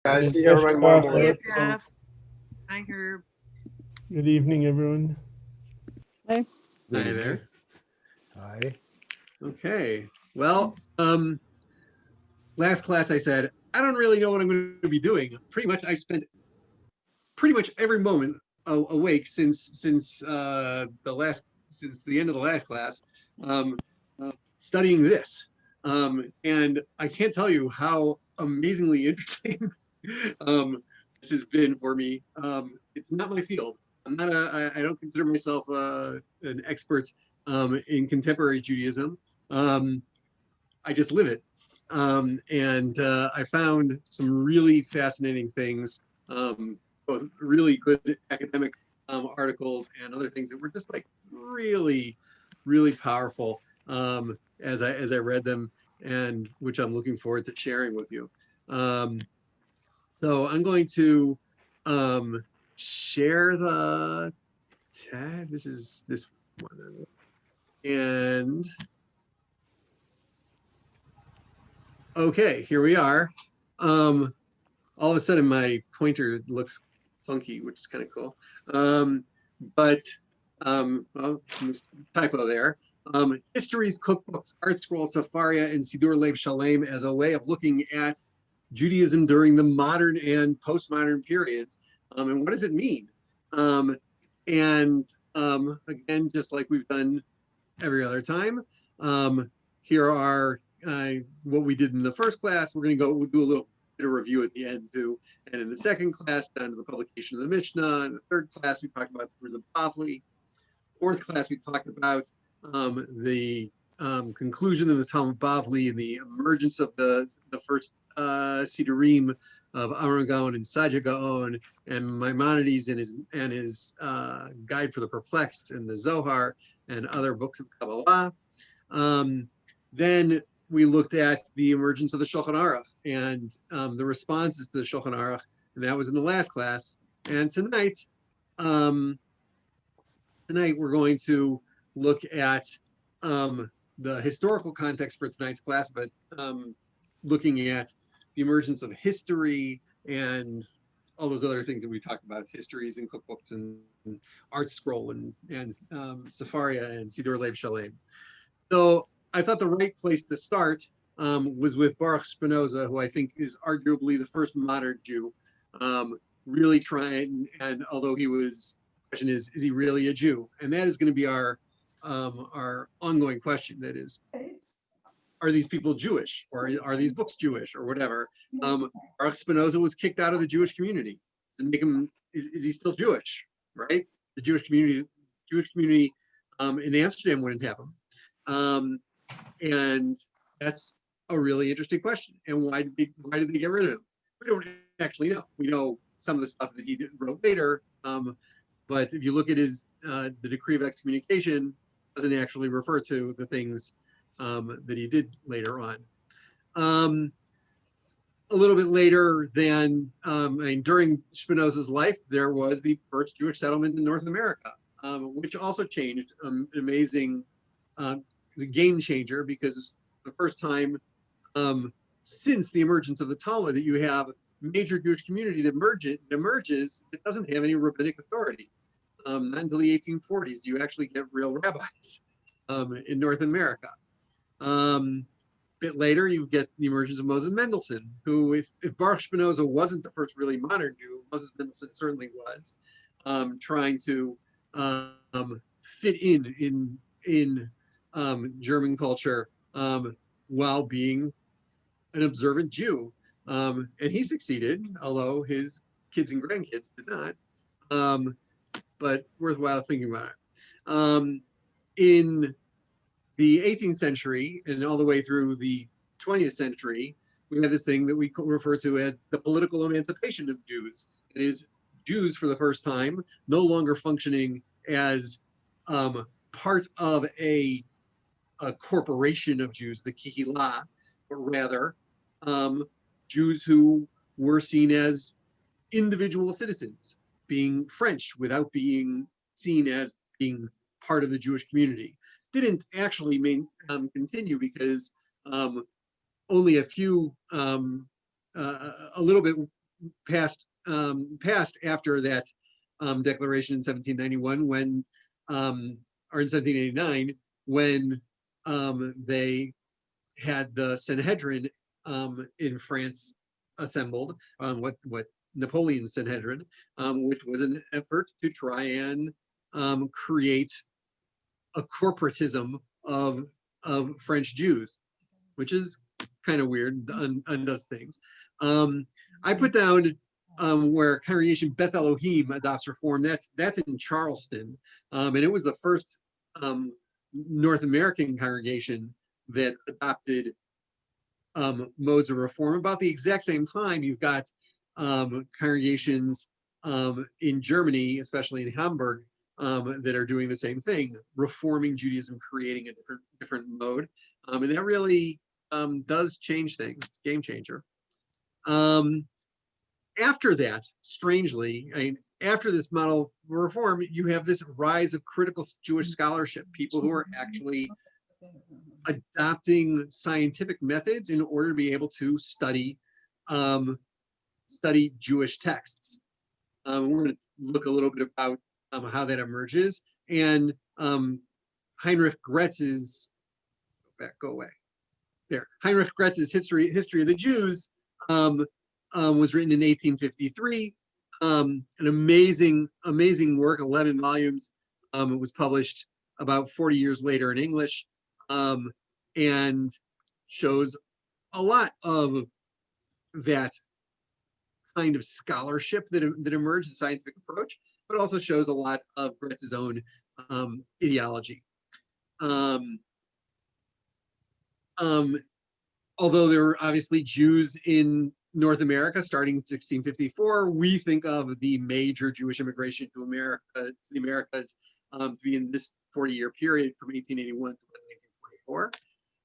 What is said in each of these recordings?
Guys, see everyone tomorrow morning. Jeff. Hi, Herb. Good evening, everyone. Hi. Hi there. Hi. Okay. Well, last class I said, I don't really know what I'm going to be doing. Pretty much I spent pretty much every moment awake since the end of the last class, studying this. And I can't tell you how amazingly interesting this has been for me. It's not my field. I don't consider myself an expert in contemporary Judaism. I just live it. And I found some really fascinating things, both really good academic articles and other things that were just like really, really powerful as I read them, and which I'm looking forward to sharing with you. So I'm going to share the tab. This is this one, and okay, here we are. All of a sudden my pointer looks funky, which is kind of cool. Well, typo there. Histories, cookbooks, art scrolls, Safaria, and Sidur Lev Shalem as a way of looking at Judaism during the modern and postmodern periods. And what does it mean? Again, just like we've done every other time, here are what we did in the first class. We'll do a little bit of review at the end too. And in the second class, down to the publication of the Mishnah. In the third class, we talked about the Bavli. Fourth class, we talked about the conclusion of the Talmud Bavli and the emergence of the first Sidurim of Aaron Gaon and Sadia Gaon, and Maimonides and his Guide for the Perplexed and the Zohar and other books of Kabbalah. Then we looked at the emergence of the Shulchan Aruch and the responses to the Shulchan Aruch, and that was in the last class. And tonight we're going to look at the historical context for tonight's class, but looking at the emergence of history and all those other things that we talked about, histories and cookbooks and art scroll and Safaria and Sidur Lev Shalem. So I thought the right place to start was with Baruch Spinoza, who I think is arguably the first modern Jew, really trying, and although he was, the question is he really a Jew? And that is going to be our ongoing question. That is, are these people Jewish, or are these books Jewish, or whatever? Baruch Spinoza was kicked out of the Jewish community. So make him, is he still Jewish, right? The Jewish community in Amsterdam wouldn't have him. And that's a really interesting question. And why did they get rid of him? We don't actually know. We know some of the stuff that he wrote later, but if you look at his the decree of excommunication, it doesn't actually refer to the things that he did later on. A little bit later than, during Spinoza's life, there was the first Jewish settlement in North America, which also changed, amazing, it's a game changer, because it's the first time since the emergence of the Talmud that you have a major Jewish community that emerges, it doesn't have any rabbinic authority. Not until the 1840s do you actually get real rabbis in North America. Bit later, you get the emergence of Moses Mendelssohn, who, if Baruch Spinoza wasn't the first really modern Jew, Moses Mendelssohn certainly was, trying to fit in German culture while being an observant Jew. And he succeeded, although his kids and grandkids did not. But worthwhile thinking about it. In the 18th century and all the way through the 20th century, we have this thing that we refer to as the political emancipation of Jews. It is Jews, for the first time, no longer functioning as part of a corporation of Jews, the Kihila, but rather Jews who were seen as individual citizens, being French without being seen as being part of the Jewish community. Didn't actually continue, because only a few, a little bit passed after that declaration in 1791, when or in 1789, when they had the Sanhedrin in France assembled, what Napoleon's Sanhedrin, which was an effort to try and create a corporatism of French Jews, which is kind of weird, undoes things. I put down where Congregation Beth Elohim adopts reform. That's in Charleston, and it was the first North American congregation that adopted modes of reform. About the exact same time, you've got congregations in Germany, especially in Hamburg, that are doing the same thing, reforming Judaism, creating a different mode, and that really does change things. It's a game changer. After that, strangely, after this model of reform, you have this rise of critical Jewish scholarship, people who are actually adopting scientific methods in order to be able to study Jewish texts. We're going to look a little bit about how that emerges, and Heinrich Gretz's Heinrich Gretz's history of the Jews was written in 1853. An amazing work, 11 volumes. It was published about 40 years later in English, and shows a lot of that kind of scholarship that emerged, the scientific approach, but also shows a lot of Gretz's own ideology. Although there were obviously Jews in North America starting in 1654, we think of the major Jewish immigration to the Americas to be in this 40-year period from 1881 to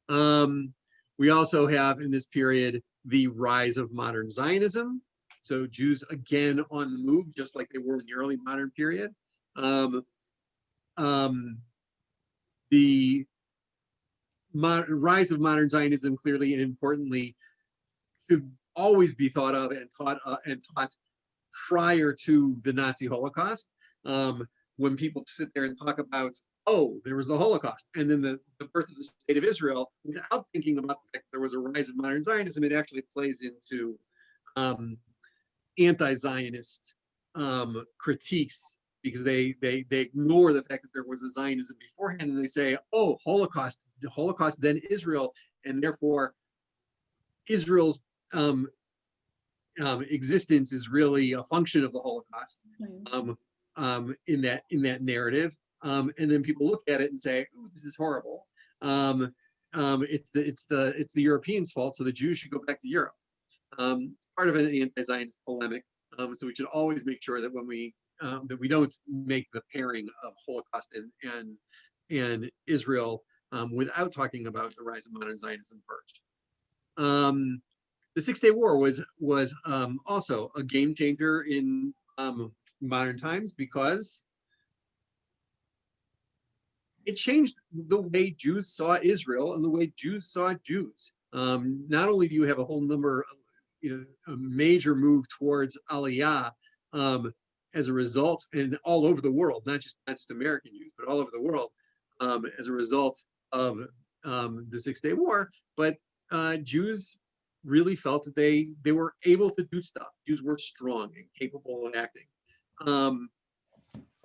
1924. We also have in this period the rise of modern Zionism. So Jews again on the move, just like they were in the early modern period. The rise of modern Zionism clearly and importantly should always be thought of and taught prior to the Nazi Holocaust. When people sit there and talk about, oh, there was the Holocaust, and then the birth of the state of Israel, without thinking about the fact that there was a rise of modern Zionism, it actually plays into anti-Zionist critiques, because they ignore the fact that there was a Zionism beforehand, and they say, oh, the Holocaust, then Israel, and therefore Israel's existence is really a function of the Holocaust in that narrative. And then people look at it and say, oh, this is horrible. It's the Europeans' fault, so the Jews should go back to Europe. Part of an anti-Zionist polemic. So we should always make sure that when we don't make the pairing of Holocaust and Israel without talking about the rise of modern Zionism first. The Six-Day War was also a game changer in modern times, because it changed the way Jews saw Israel and the way Jews saw Jews. Not only do you have a whole number of, a major move towards Aliyah as a result, and all over the world, not just American Jews, but all over the world as a result of the Six-Day War, but Jews really felt that they were able to do stuff. Jews were strong and capable of acting.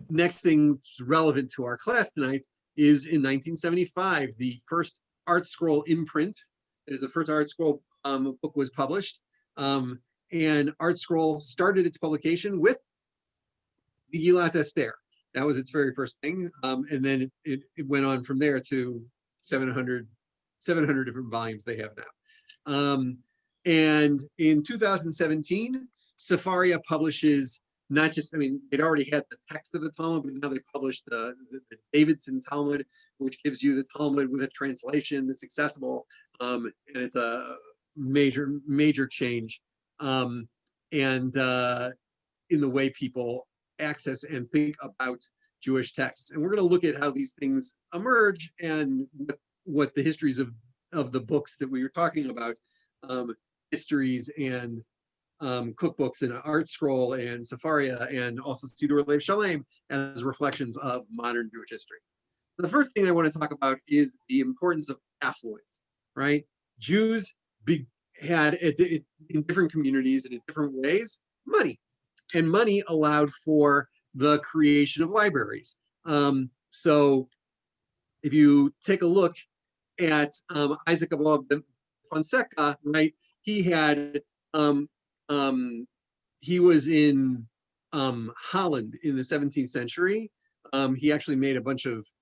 Next thing relevant to our class tonight is in 1975, the first Art Scroll imprint. It is the first Art Scroll book was published. And Art Scroll started its publication with the Gillat Esther. That was its very first thing. And then it went on from there to 700 different volumes they have now. And in 2017, Sefaria publishes not just, they'd already had the text of the Talmud, but now they published the Davidson Talmud, which gives you the Talmud with a translation that's accessible. And it's a major change and in the way people access and think about Jewish texts. And we're going to look at how these things emerge and what the histories of the books that we were talking about, histories and cookbooks and Art Scroll and Sefaria and also Sidur Lev Shalem as reflections of modern Jewish history. The first thing I want to talk about is the importance of affluence, right? Jews had in different communities and in different ways money, and money allowed for the creation of libraries. So if you take a look at Isaac Abba Fonseca, right? He had he was in Holland in the 17th century. He actually made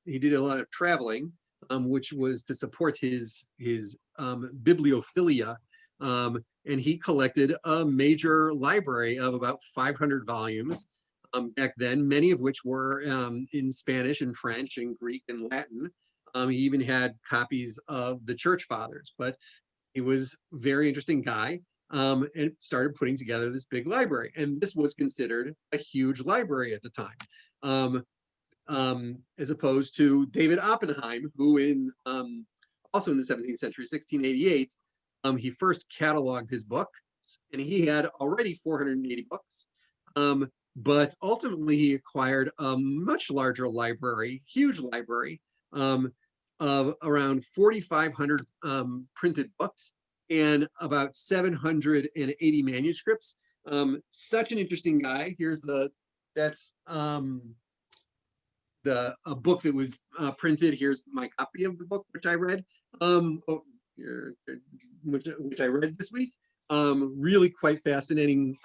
he did a lot of traveling, which was to support his bibliophilia. And he collected a major library of about 500 volumes back then, many of which were in Spanish and French and Greek and Latin. He even had copies of the Church Fathers, but he was a very interesting guy, and started putting together this big library. And this was considered a huge library at the time, as opposed to David Oppenheim, who also in the 17th century, 1688, he first cataloged his books, and he had already 480 books. But ultimately, he acquired a much larger library, huge library, of around 4,500 printed books and about 780 manuscripts. Such an interesting guy. Here's that's a book that was printed. Here's my copy of the book, which I read, which I read this week. Really quite fascinating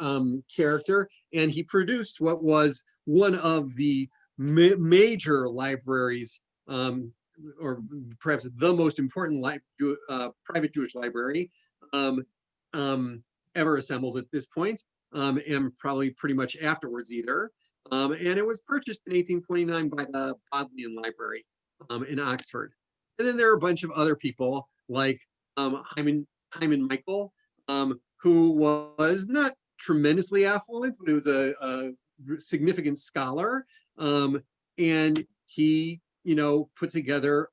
character. And he produced what was one of the major libraries, or perhaps the most important private Jewish library ever assembled at this point, and probably pretty much afterwards either. And it was purchased in 1829 by the Bodleian Library in Oxford. And then there are a bunch of other people like Hyman Michael, who was not tremendously affluent, but he was a significant scholar. And he, put together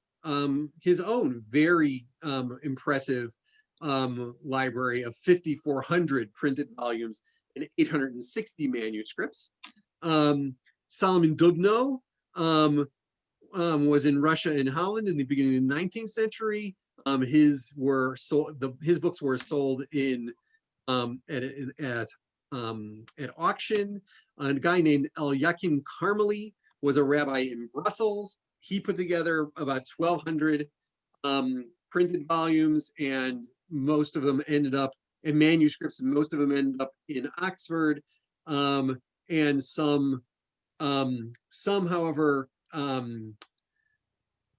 his own very impressive library of 5,400 printed volumes and 860 manuscripts. Solomon Dubno was in Russia and Holland in the beginning of the 19th century. His books were sold at auction. A guy named Eliakim Carmeli was a rabbi in Brussels. He put together about 1,200 printed volumes, and most of them ended up in manuscripts, and most of them ended up in Oxford. And some, however, I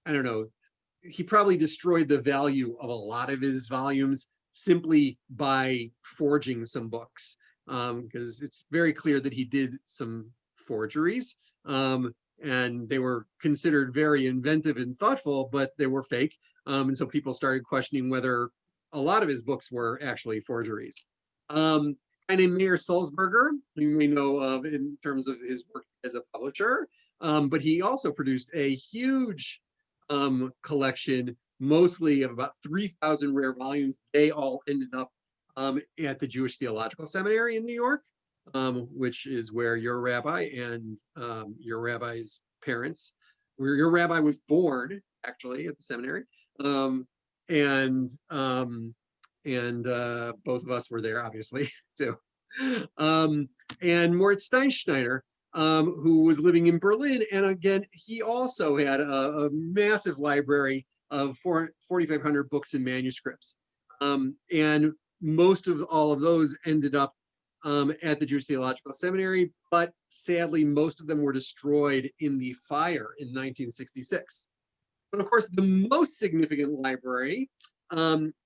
don't know, he probably destroyed the value of a lot of his volumes simply by forging some books, because it's very clear that he did some forgeries, and they were considered very inventive and thoughtful, but they were fake. And so people started questioning whether a lot of his books were actually forgeries. And in Meir Sulzberger, who you may know of in terms of his work as a publisher, but he also produced a huge collection, mostly of about 3,000 rare volumes. They all ended up at the Jewish Theological Seminary in New York, which is where your rabbi and your rabbi's parents, where your rabbi was born, actually, at the seminary. And both of us were there, obviously, too. And Moritz Steinschneider, who was living in Berlin. And again, he also had a massive library of 4,500 books and manuscripts. And most of all of those ended up at the Jewish Theological Seminary, but sadly, most of them were destroyed in the fire in 1966. But of course, the most significant library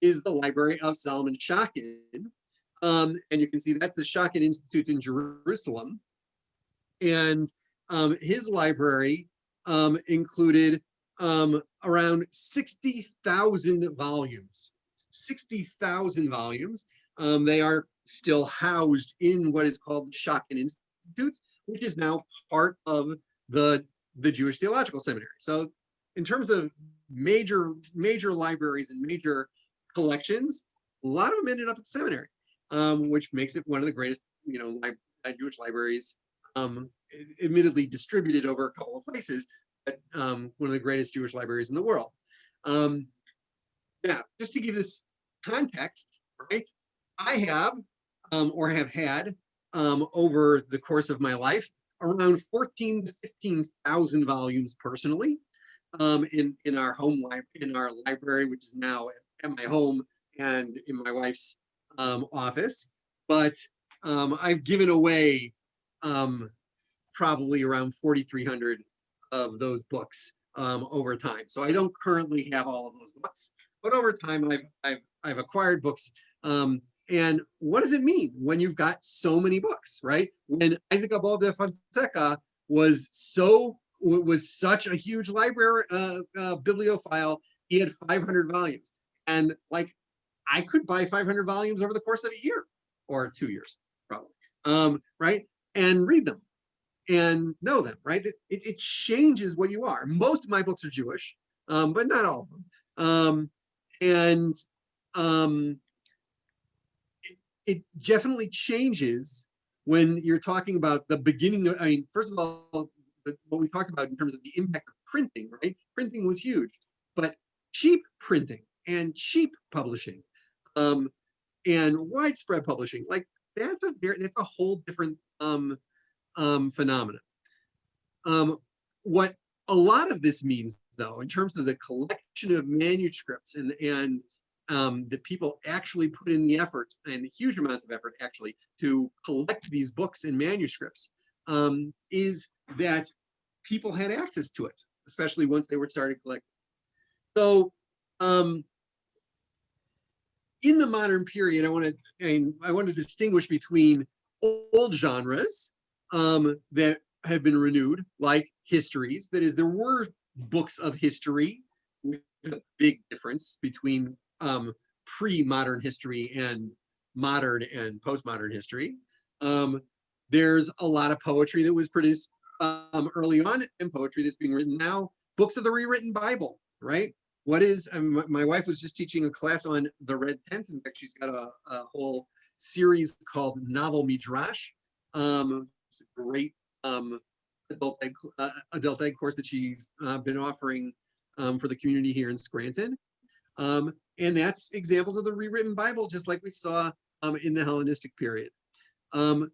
is the Library of Solomon Shakin. And you can see that's the Shakin Institute in Jerusalem. And his library included around 60,000 volumes. 60,000 volumes. They are still housed in what is called the Shakin Institute, which is now part of the Jewish Theological Seminary. So in terms of major libraries and major collections, a lot of them ended up at the seminary. which makes it one of the greatest, Jewish libraries, admittedly distributed over a couple of places, but one of the greatest Jewish libraries in the world. Now, just to give this context, right? I have, or have had, over the course of my life, around 14 to 15,000 volumes personally, in our home in our library, which is now at my home and in my wife's office. But I've given away probably around 4,300 of those books over time. So I don't currently have all of those books, but over time I've acquired books. And what does it mean when you've got so many books, right? When Isaac Abel de Fonseca was such a huge library bibliophile, he had 500 volumes, and like I could buy 500 volumes over the course of a year or 2 years, probably, right? And read them and know them, right? It changes what you are. Most of my books are Jewish, but not all of them. It definitely changes when you're talking about the beginning. I mean, first of all, what we talked about in terms of the impact of printing, right? Printing was huge, but cheap printing and cheap publishing, and widespread publishing, like that's a whole different phenomenon. What a lot of this means, though, in terms of the collection of manuscripts and that people actually put in the effort, and huge amounts of effort actually, to collect these books and manuscripts, is that people had access to it, especially once they were started collecting. So in the modern period, I want to distinguish between old genres that have been renewed, like histories. That is, there were books of history, with a big difference between pre-modern history and modern and postmodern history. There's a lot of poetry that was produced early on, and poetry that's being written now. Books of the rewritten Bible, right? What is, my wife was just teaching a class on the Red Tent. In fact, she's got a whole series called Novel Midrash. It's a great adult ed course that she's been offering for the community here in Scranton. And that's examples of the rewritten Bible, just like we saw in the Hellenistic period.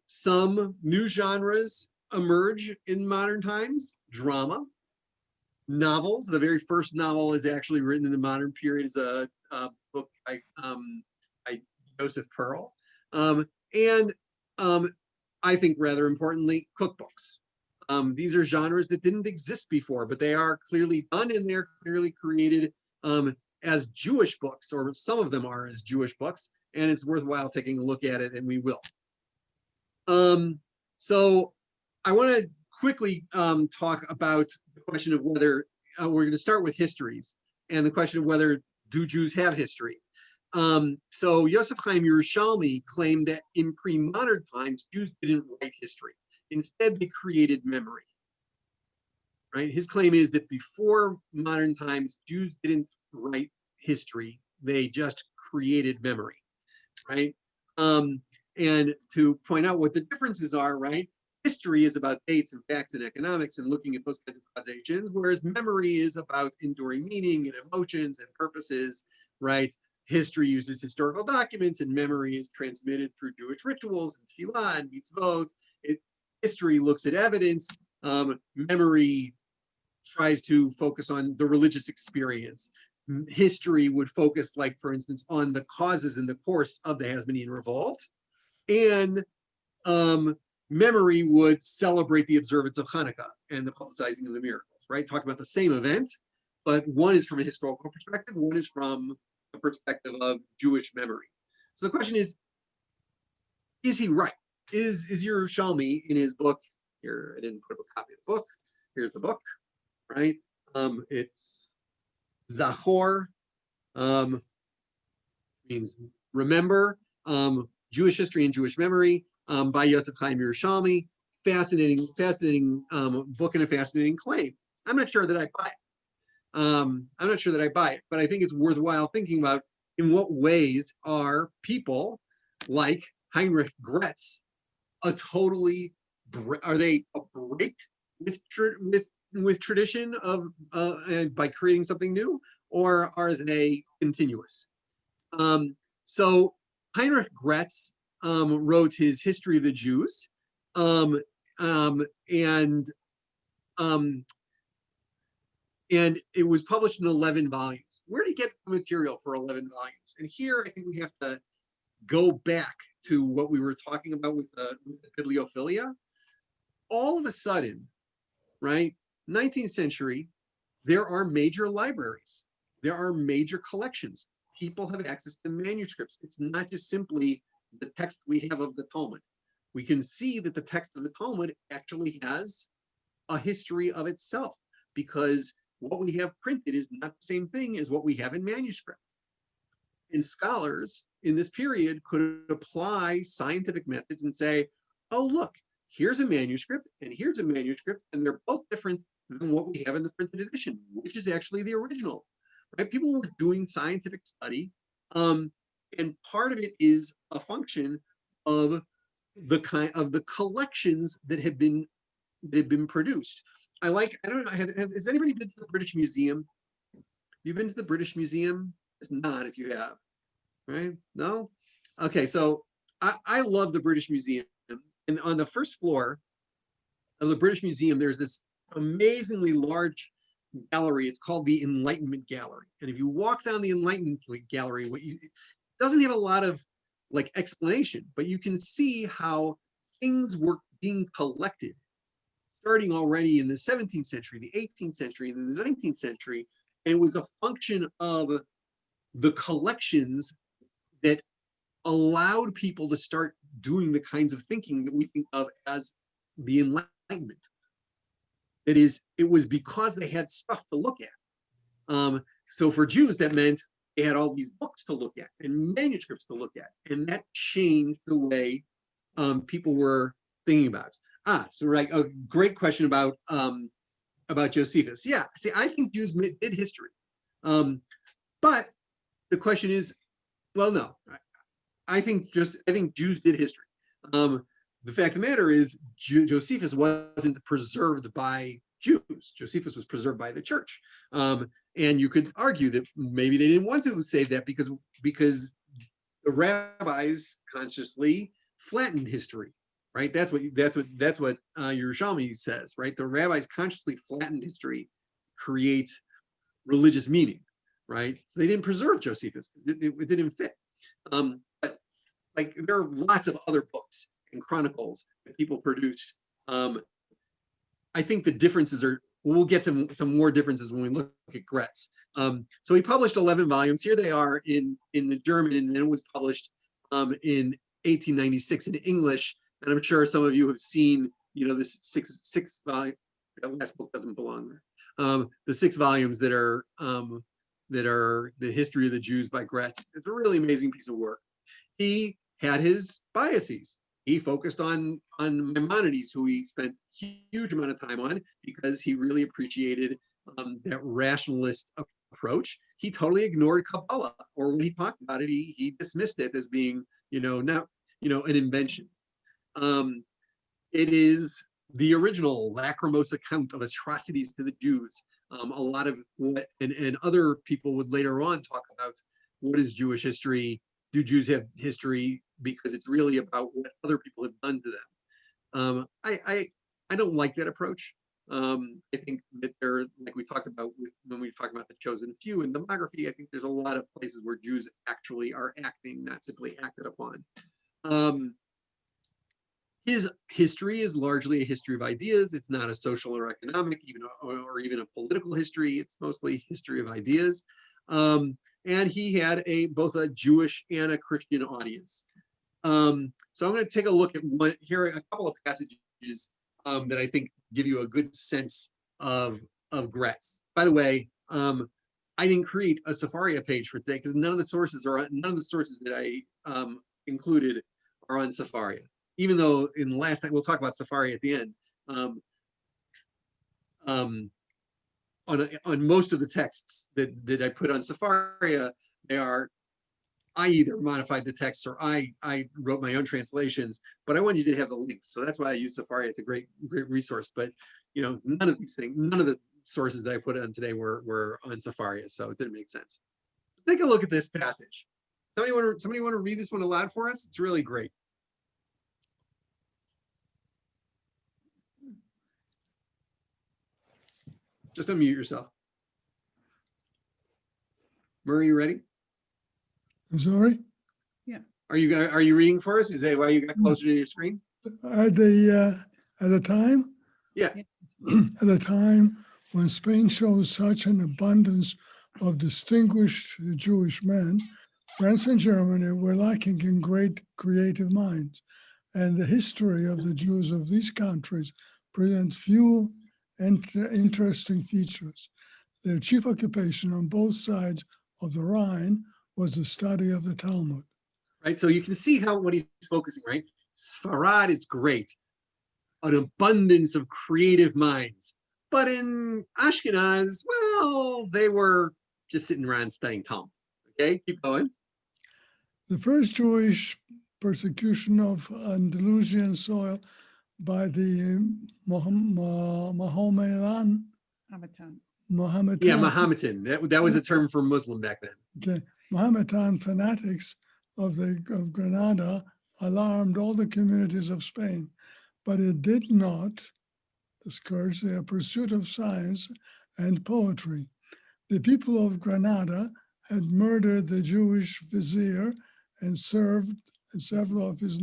Some new genres emerge in modern times. Drama, novels. The very first novel is actually written in the modern period. It's a book by Joseph Pearl. And I think rather importantly, cookbooks. These are genres that didn't exist before, but they are clearly done, and they're clearly created as Jewish books, or some of them are as Jewish books, and it's worthwhile taking a look at it, and we will. So I want to quickly talk about the question of whether, we're going to start with histories, and the question of whether do Jews have history. So Yosef Chaim Yerushalmi claimed that in pre-modern times, Jews didn't write history. Instead, they created memory. Right? His claim is that before modern times, Jews didn't write history; they just created memory. Right? And to point out what the differences are, right? History is about dates and facts and economics and looking at those kinds of causations, whereas memory is about enduring meaning and emotions and purposes, right? History uses historical documents, and memory is transmitted through Jewish rituals and tefillah and mitzvot. History looks at evidence. Memory tries to focus on the religious experience. History would focus, like, for instance, on the causes and the course of the Hasmonean revolt. And memory would celebrate the observance of Hanukkah and the publicizing of the miracles, right? Talk about the same event, but one is from a historical perspective, one is from a perspective of Jewish memory. So the question is he right? Is Yerushalmi in his book, here, I didn't put up a copy of the book, here's the book, right? It's Zachor, means remember, Jewish history and Jewish memory, by Yosef Chaim Yerushalmi. Fascinating book and a fascinating claim. I'm not sure that I buy it. But I think it's worthwhile thinking about in what ways are people like Heinrich Gretz, are they a break with tradition of and by creating something new, or are they continuous? So Heinrich Gretz wrote his History of the Jews, and it was published in 11 volumes. Where did he get the material for 11 volumes? And here I think we have to go back to what we were talking about with the bibliophilia. All of a sudden, right, 19th century, there are major libraries. There are major collections. People have access to manuscripts. It's not just simply the text we have of the Talmud. We can see that the text of the Talmud actually has a history of itself, because what we have printed is not the same thing as what we have in manuscript. And scholars in this period could apply scientific methods and say, oh, look, here's a manuscript and here's a manuscript, and they're both different than what we have in the printed edition, which is actually the original, right? People were doing scientific study, and part of it is a function of the collections that have been produced. I don't know, has anybody been to the British Museum? You've been to the British Museum? It's not if you have, right? No? Okay, so I love the British Museum. And on the first floor of the British Museum, there's this amazingly large gallery. It's called the Enlightenment Gallery. And if you walk down the Enlightenment Gallery, it doesn't have a lot of like explanation, but you can see how things were being collected starting already in the 17th century, the 18th century, and the 19th century. And it was a function of the collections that allowed people to start doing the kinds of thinking that we think of as the Enlightenment. That is, it was because they had stuff to look at. So for Jews, that meant they had all these books to look at and manuscripts to look at, and that changed the way people were thinking about it. So right, a great question about Josephus. Yeah, see, I think Jews did history, but the question is, well, no, I think Jews did history. The fact of the matter is, Josephus wasn't preserved by Jews. Josephus was preserved by the church, and you could argue that maybe they didn't want to save that because the rabbis consciously flattened history. Right, that's what Yerushalmi says. Right, the rabbis consciously flattened history, create religious meaning. Right, so they didn't preserve Josephus because it didn't fit. But like there are lots of other books and chronicles that people produced. I think the differences are. We'll get to some more differences when we look at Gretz. So he published 11 volumes. Here they are in the German, and then it was published in 1896 in English. And I'm sure some of you have seen, this six volume. That last book doesn't belong there. The 6 volumes that are the History of the Jews by Gretz. It's a really amazing piece of work. He had his biases. He focused on Maimonides, who he spent a huge amount of time on because he really appreciated that rationalist approach. He totally ignored Kabbalah, or when he talked about it, he dismissed it as being, not, an invention. It is the original Lachrymose account of atrocities to the Jews. A lot of what, and other people would later on talk about what is Jewish history. Do Jews have history? Because it's really about what other people have done to them. I don't like that approach. I think that there, like we talked about when we talk about the chosen few in demography, I think there's a lot of places where Jews actually are acting, not simply acted upon. His history is largely a history of ideas. It's not a social or economic, or even a political history. It's mostly history of ideas. And he had both a Jewish and a Christian audience. So I'm going to take a look at a couple of passages that I think give you a good sense of Gretz. By the way, I didn't create a Sefaria page for today because none of the sources that I included are on Sefaria. Even though in the last time, we'll talk about Sefaria at the end. On most of the texts that I put on Sefaria, they are I either modified the text or I wrote my own translations, but I wanted you to have the links. So that's why I use Safari. It's a great resource. But none of these things, none of the sources that I put on today were on Safari, so it didn't make sense. Take a look at this passage. Somebody want to read this one aloud for us? It's really great. Just unmute yourself. Murray, you ready? I'm sorry? Are you reading for us? Is that why you got closer to your screen? At the time? Yeah. At the time when Spain shows such an abundance of distinguished Jewish men, France and Germany were lacking in great creative minds, and the history of the Jews of these countries presents few interesting features. Their chief occupation on both sides of the Rhine was the study of the Talmud. Right, so you can see what he's focusing, right? Sfarad, it's great. An abundance of creative minds. But in Ashkenaz, well, they were just sitting around studying Talmud. Okay, keep going. The first Jewish persecution of Andalusian soil by the Mohammedan. Yeah, Mohammedan. That was a term for Muslim back then. Okay, Mohammedan fanatics of Granada alarmed all the communities of Spain, but it did not discourage their pursuit of science and poetry. The people of Granada had murdered the Jewish vizier and served several of his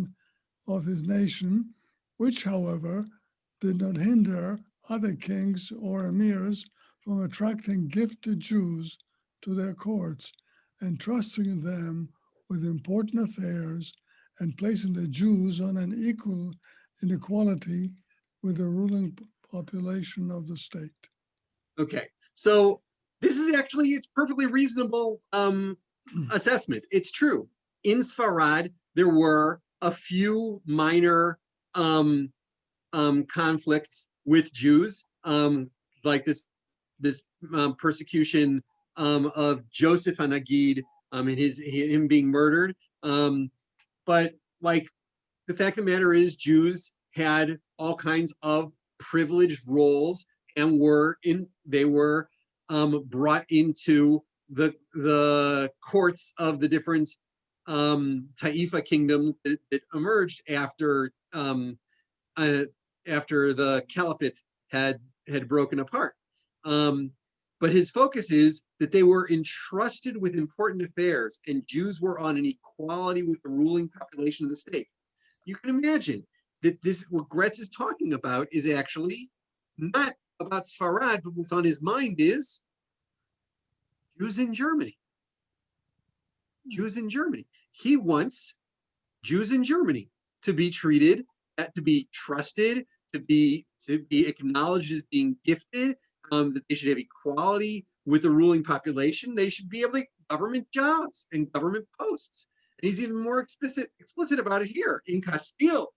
nation, which, however, did not hinder other kings or emirs from attracting gifted Jews to their courts, entrusting them with important affairs and placing the Jews on an equality with the ruling population of the state. Okay, so this is actually, it's perfectly reasonable assessment. It's true. In Sfarad, there were a few minor conflicts with Jews, like this persecution of Joseph Hanagid and him being murdered. But like the fact of the matter is, Jews had all kinds of privileged roles and they were brought into the courts of the different Taifa kingdoms that emerged after the caliphate had broken apart. But his focus is that they were entrusted with important affairs, and Jews were on an equality with the ruling population of the state. You can imagine that what Gretz is talking about is actually not about Sfarad, but what's on his mind is Jews in Germany. Jews in Germany. He wants Jews in Germany to be treated, to be trusted, to be acknowledged as being gifted, that they should have equality with the ruling population. They should be able to get government jobs and government posts. And he's even more explicit about it here. In Castile,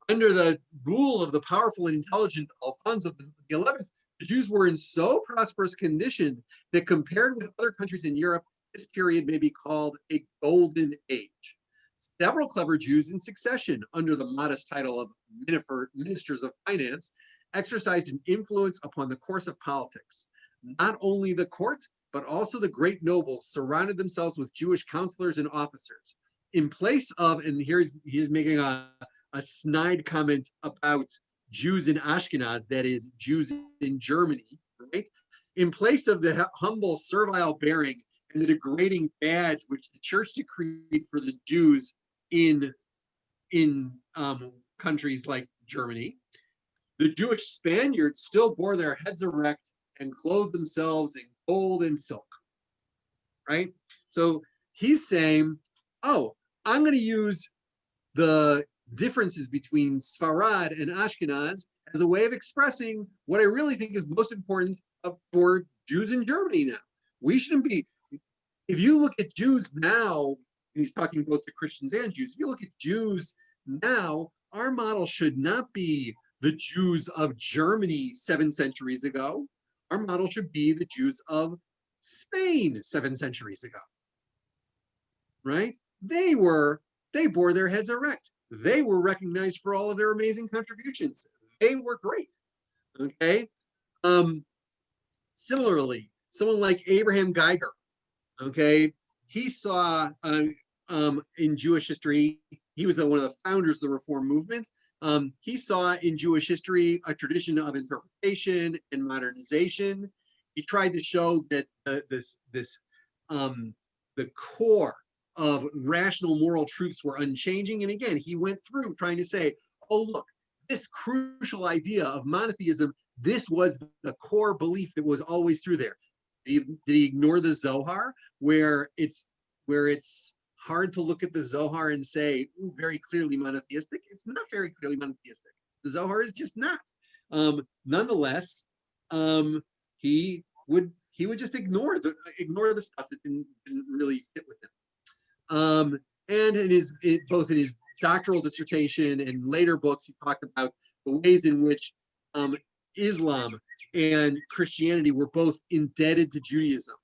under the rule of the powerful and intelligent Alfonso XI, the Jews were in so prosperous condition that compared with other countries in Europe, this period may be called a golden age. Several clever Jews in succession, under the modest title of ministers of finance, exercised an influence upon the course of politics. Not only the court, but also the great nobles surrounded themselves with Jewish counselors and officers. In place of, and he's making a snide comment about Jews in Ashkenaz, that is, Jews in Germany, right? In place of the humble servile bearing and the degrading badge which the church decreed for the Jews in countries like Germany, the Jewish Spaniards still bore their heads erect and clothed themselves in gold and silk, right? So he's saying, oh, I'm going to use the differences between Sfarad and Ashkenaz as a way of expressing what I really think is most important for Jews in Germany now. We shouldn't be, if you look at Jews now, and he's talking both to Christians and Jews, if you look at Jews now, our model should not be the Jews of Germany 7 centuries ago. Our model should be the Jews of Spain 7 centuries ago, right? they bore their heads erect. They were recognized for all of their amazing contributions. They were great. Okay. Similarly, someone like Abraham Geiger, okay, he saw in Jewish history, he was one of the founders of the Reform movement. He saw in Jewish history a tradition of interpretation and modernization. He tried to show that the core of rational moral truths were unchanging. And again, he went through trying to say, oh, look, this crucial idea of monotheism, this was the core belief that was always through there. Did he ignore the Zohar, where it's hard to look at the Zohar and say, ooh, very clearly monotheistic? It's not very clearly monotheistic. The Zohar is just not. Nonetheless, he would just ignore the stuff that didn't really fit with him. And both in his doctoral dissertation and later books, he talked about the ways in which Islam and Christianity were both indebted to Judaism.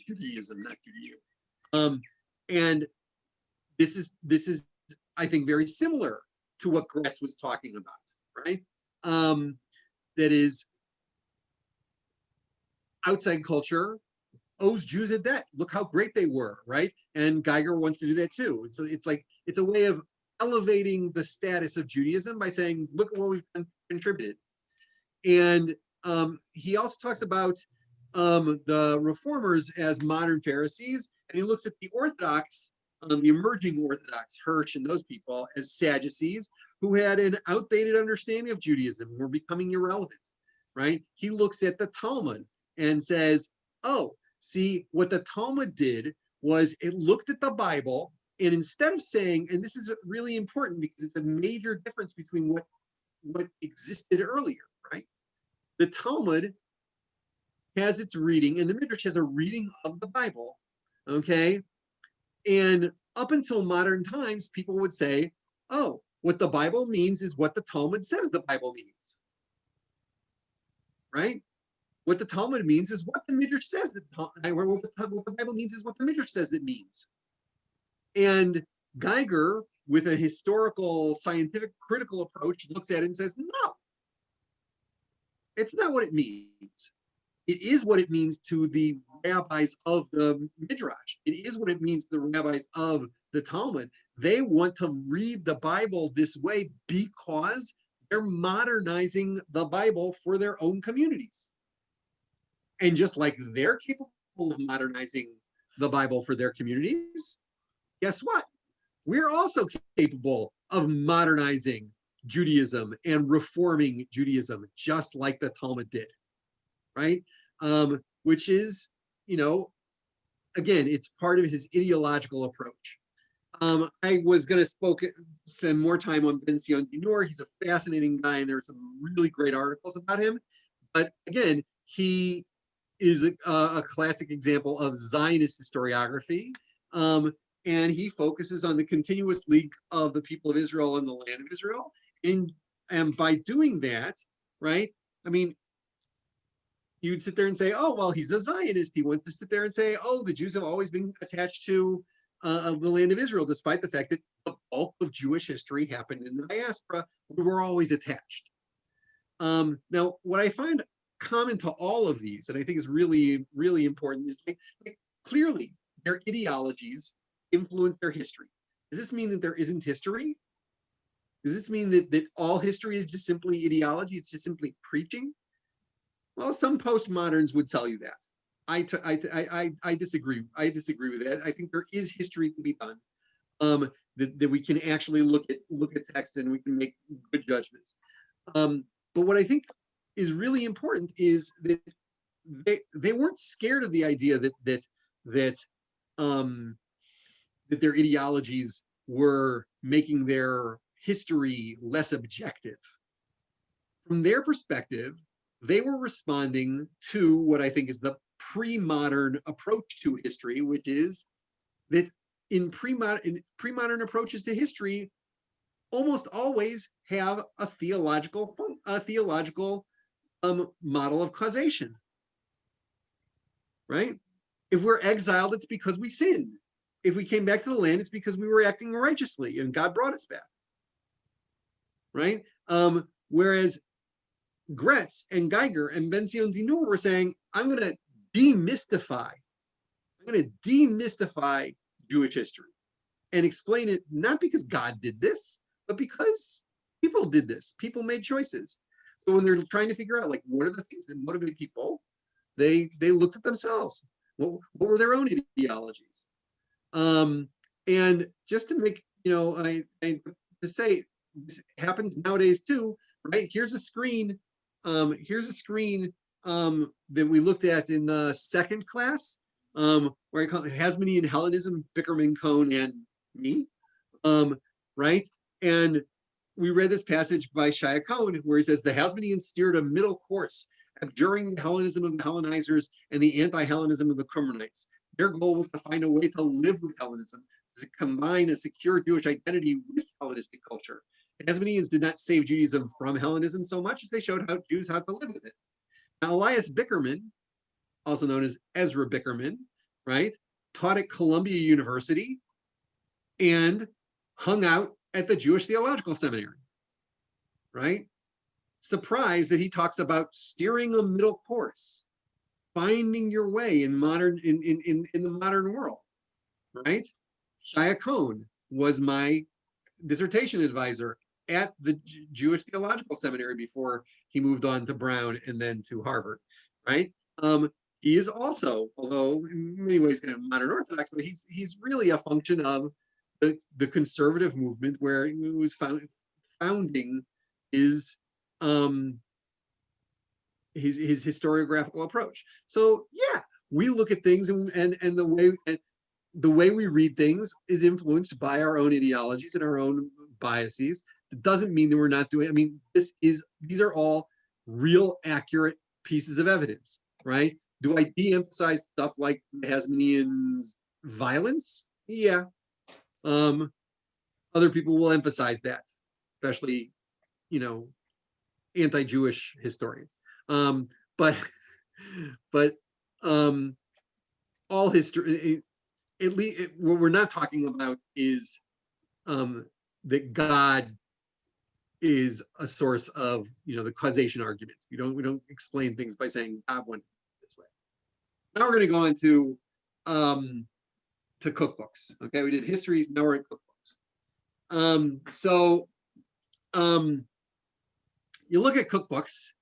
Judaism, not Judaism. And this is, I think, very similar to what Gretz was talking about, right? That is, outside culture owes Jews a debt. Look how great they were, right? And Geiger wants to do that too. So it's a way of elevating the status of Judaism by saying, look at what we've contributed. And he also talks about the reformers as modern Pharisees, and he looks at the Orthodox, the emerging Orthodox, Hirsch and those people, as Sadducees, who had an outdated understanding of Judaism and were becoming irrelevant, right? He looks at the Talmud and says, oh, see, what the Talmud did was it looked at the Bible, and instead of saying, and this is really important because it's a major difference between what existed earlier, right? The Talmud has its reading, and the Midrash has a reading of the Bible, okay? And up until modern times, people would say, oh, what the Bible means is what the Talmud says the Bible means, right? What the Talmud means is what the Midrash says what the Bible means is what the Midrash says it means. And Geiger, with a historical, scientific, critical approach, looks at it and says, no, it's not what it means. It is what it means to the rabbis of the Midrash. It is what it means to the rabbis of the Talmud. They want to read the Bible this way because they're modernizing the Bible for their own communities. And just like they're capable of modernizing the Bible for their communities, guess what? We're also capable of modernizing Judaism and reforming Judaism, just like the Talmud did, right? Which is, again, it's part of his ideological approach. I was going to spend more time on Ben Sion Dinur. He's a fascinating guy, and there's some really great articles about him. But again, he is a classic example of Zionist historiography. And he focuses on the continuous league of the people of Israel and the land of Israel. And by doing that, right, I mean, you'd sit there and say, oh, well, he's a Zionist. He wants to sit there and say, oh, the Jews have always been attached to the land of Israel, despite the fact that the bulk of Jewish history happened in the diaspora. We were always attached. Now, what I find common to all of these, and I think is really, really important, is like clearly their ideologies influence their history. Does this mean that there isn't history? Does this mean that all history is just simply ideology? It's just simply preaching? Well, some postmoderns would tell you that. I disagree. I disagree with that. I think there is history to be done. That we can actually look at text and we can make good judgments. But what I think is really important is that they weren't scared of the idea that their ideologies were making their history less objective. From their perspective, they were responding to what I think is the pre-modern approach to history, which is that in pre-modern approaches to history almost always have a theological model of causation, right? If we're exiled, it's because we sinned. if we came back to the land, it's because we were acting righteously and God brought us back. Right? Whereas Gretz and Geiger and Ben Zion Dinur were saying, I'm going to demystify Jewish history and explain it not because God did this, but because people did this. People made choices. So when they're trying to figure out, like, what are the things that motivate people, they looked at themselves. What were their own ideologies? And just to make, I to say this happens nowadays too, right? Here's a screen. Here's a screen that we looked at in the second class, where I call it Hasmonean Hellenism, Bickerman, Cohn, and me, right? And we read this passage by Shia Cohn where he says the Hasmoneans steered a middle course, abjuring the Hellenism of the Hellenizers and the anti-Hellenism of the Qumranites. Their goal was to find a way to live with Hellenism, to combine a secure Jewish identity with Hellenistic culture. The Hasmoneans did not save Judaism from Hellenism so much as they showed Jews how to live with it. Now, Elias Bickerman, also known as Ezra Bickerman, right, taught at Columbia University and hung out at the Jewish Theological Seminary, right? Surprised that he talks about steering a middle course, finding your way in the modern world, right? Shia Cohn was my dissertation advisor at the Jewish Theological Seminary before he moved on to Brown and then to Harvard, right? He is also, although in many ways kind of modern Orthodox, but he's really a function of the conservative movement where he was founding his historiographical approach. So yeah, we look at things and the way we read things is influenced by our own ideologies and our own biases. It doesn't mean that we're not doing, I mean, these are all real accurate pieces of evidence, right? Do I de-emphasize stuff like the Hasmoneans' violence? Yeah. Other people will emphasize that, especially, anti-Jewish historians. But all history, at least what we're not talking about is that God is a source of the causation arguments. We don't explain things by saying God wanted it this way. Now we're going to go into to cookbooks. Okay, we did histories. Now we're at cookbooks. You look at cookbooks,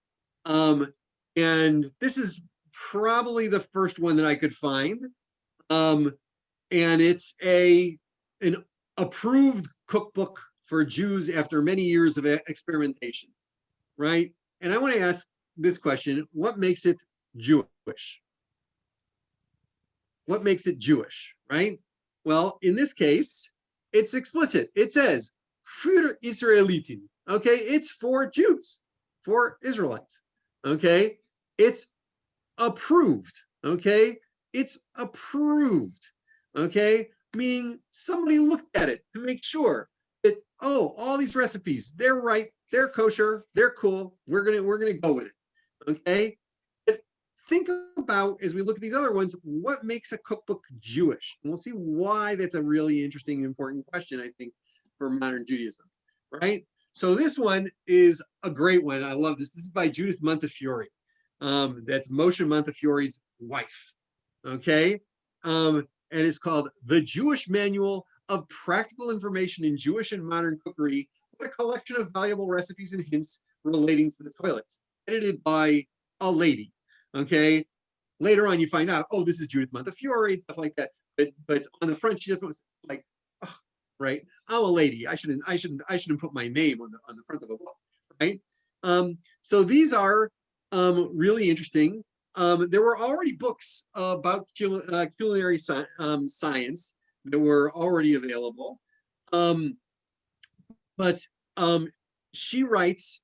and this is probably the first one that I could find, and it's an approved cookbook for Jews after many years of experimentation, right? And I want to ask this question: what makes it Jewish? What makes it Jewish, right? Well, in this case, it's explicit. It says, für Israeliten, okay? It's for Jews, for Israelites, okay? It's approved, okay? It's approved, okay? Meaning somebody looked at it to make sure that, oh, all these recipes, they're right, they're kosher, they're cool, we're gonna go with it, okay? Think about, as we look at these other ones, what makes a cookbook Jewish? And we'll see why that's a really interesting and important question, I think, for modern Judaism, right? So this one is a great one. I love this. This is by Judith Montefiore. That's Moshe Montefiore's wife, okay? And it's called The Jewish Manual of Practical Information in Jewish and Modern Cookery, with a collection of valuable recipes and hints relating to the toilets, edited by a lady. Okay, later on you find out, oh, this is Judith Montefiore and stuff like that. But on the front, she just wants like, oh, right? I'm a lady. I shouldn't put my name on the front of a book, right? So these are really interesting. There were already books about culinary science that were already available, but she writes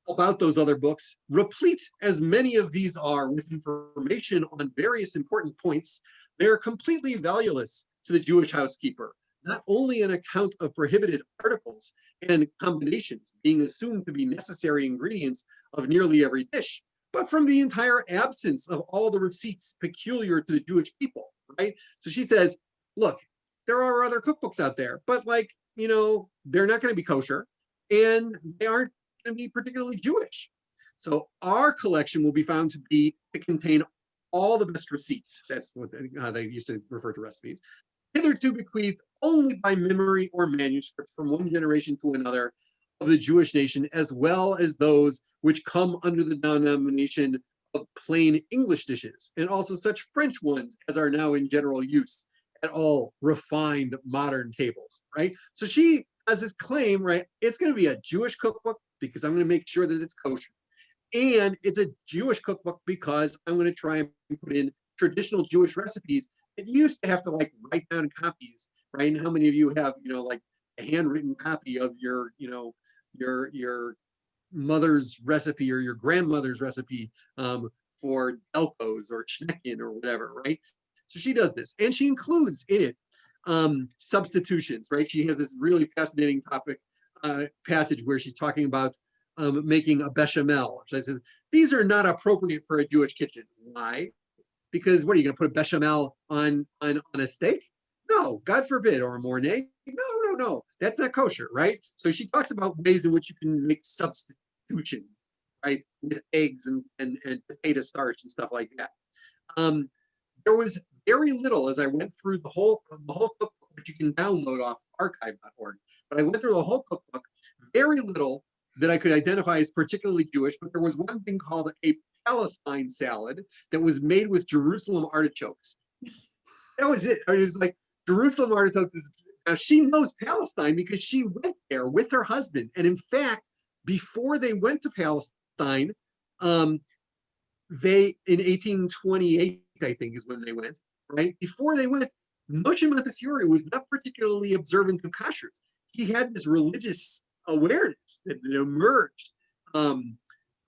about those other books, replete as many of these are with information on various important points. They're completely valueless to the Jewish housekeeper, not only an account of prohibited articles and combinations being assumed to be necessary ingredients of nearly every dish, but from the entire absence of all the receipts peculiar to the Jewish people, right? So she says, look, there are other cookbooks out there, but like, you know, they're not going to be kosher and they aren't going to be particularly Jewish. So our collection will be found to contain all the best receipts. That's what they used to refer to recipes. Hitherto bequeathed only by memory or manuscript from one generation to another of the Jewish nation, as well as those which come under the denomination of plain English dishes, and also such French ones as are now in general use at all refined modern tables, right? So she has this claim, right? It's going to be a Jewish cookbook because I'm going to make sure that it's kosher. And it's a Jewish cookbook because I'm going to try and put in traditional Jewish recipes that you used to have to like write down copies, right? And how many of you have, you know, like a handwritten copy of your, you know, your mother's recipe or your grandmother's recipe for Elko's or Schnecken or whatever, right? So she does this, and she includes in it substitutions, right? She has this really fascinating passage where she's talking about making a bechamel. She says, these are not appropriate for a Jewish kitchen. Why? Because what are you going to put a bechamel on a steak? No, God forbid, or a mornay. No, that's not kosher, right? So she talks about ways in which you can make substitutions, right, with eggs and potato starch and stuff like that. There was very little as I went through the whole cookbook, which you can download off archive.org. But I went through the whole cookbook, very little that I could identify as particularly Jewish, but there was one thing called a Palestine salad that was made with Jerusalem artichokes. That was it. It was like Jerusalem artichokes. Now she knows Palestine because she went there with her husband. And in fact, before they went to Palestine, they, in 1828, I think is when they went, right? Before they went, Moshe Montefiore was not particularly observant of kashrut. He had this religious awareness that emerged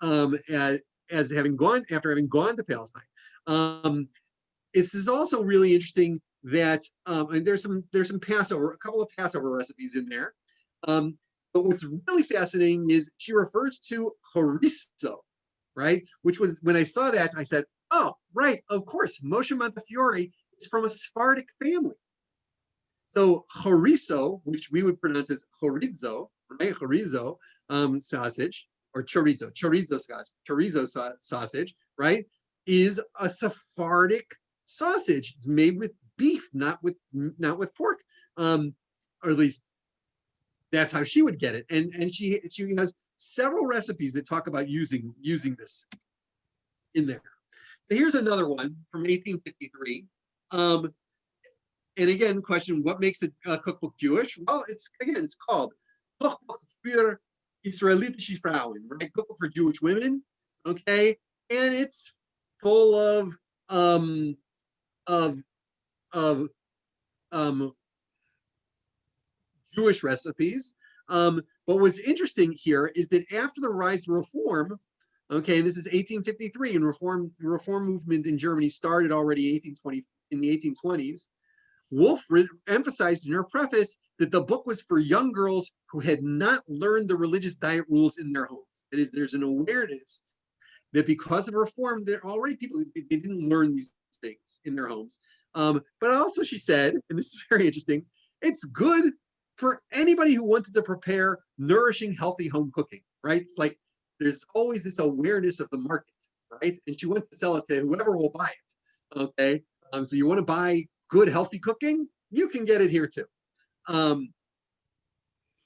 as having gone to Palestine. This is also really interesting that and there's some Passover, a couple of Passover recipes in there. But what's really fascinating is she refers to chorizo, right? Which was, when I saw that, I said, oh, right, of course, Moshe Montefiore is from a Sephardic family. So chorizo, which we would pronounce as chorizo, right? Chorizo sausage, or chorizo sausage, right? Is a Sephardic sausage. It's made with beef, not with pork, or at least that's how she would get it. And she has several recipes that talk about using this in there. So here's another one from 1853. And again, question: what makes a cookbook Jewish? Well, it's called Cookbook für Israelitische Frauen, right? Cookbook for Jewish women. Okay, and it's full of Jewish recipes. But what's interesting here is that after the rise of reform, okay, and this is 1853, and reform movement in Germany started already in the 1820s. Wolf emphasized in her preface that the book was for young girls who had not learned the religious diet rules in their homes. That is, there's an awareness that because of reform, there are already people, they didn't learn these things in their homes. But also she said, and this is very interesting, it's good for anybody who wanted to prepare nourishing, healthy home cooking, right? It's like there's always this awareness of the market, right? And she wants to sell it to whoever will buy it, okay? So you want to buy good, healthy cooking, you can get it here too.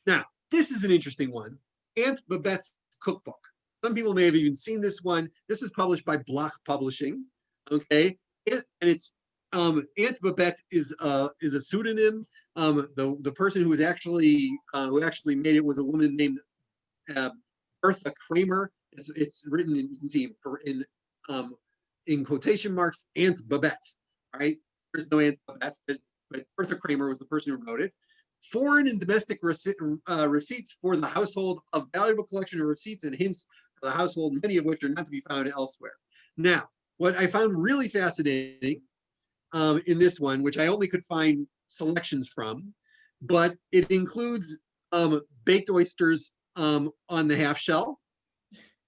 Now, this is an interesting one. Aunt Babette's Cookbook. Some people may have even seen this one. This is published by Bloch Publishing, okay? And it's Aunt Babette is a pseudonym. The person who actually made it was a woman named Bertha Kramer. It's written in, you can see in quotation marks, Aunt Babette, right? There's no Aunt Babette, but Bertha Kramer was the person who wrote it. Foreign and domestic receipts for the household, a valuable collection of receipts and hints for the household, many of which are not to be found elsewhere. Now, what I found really fascinating in this one, which I only could find selections from, but it includes baked oysters on the half shell.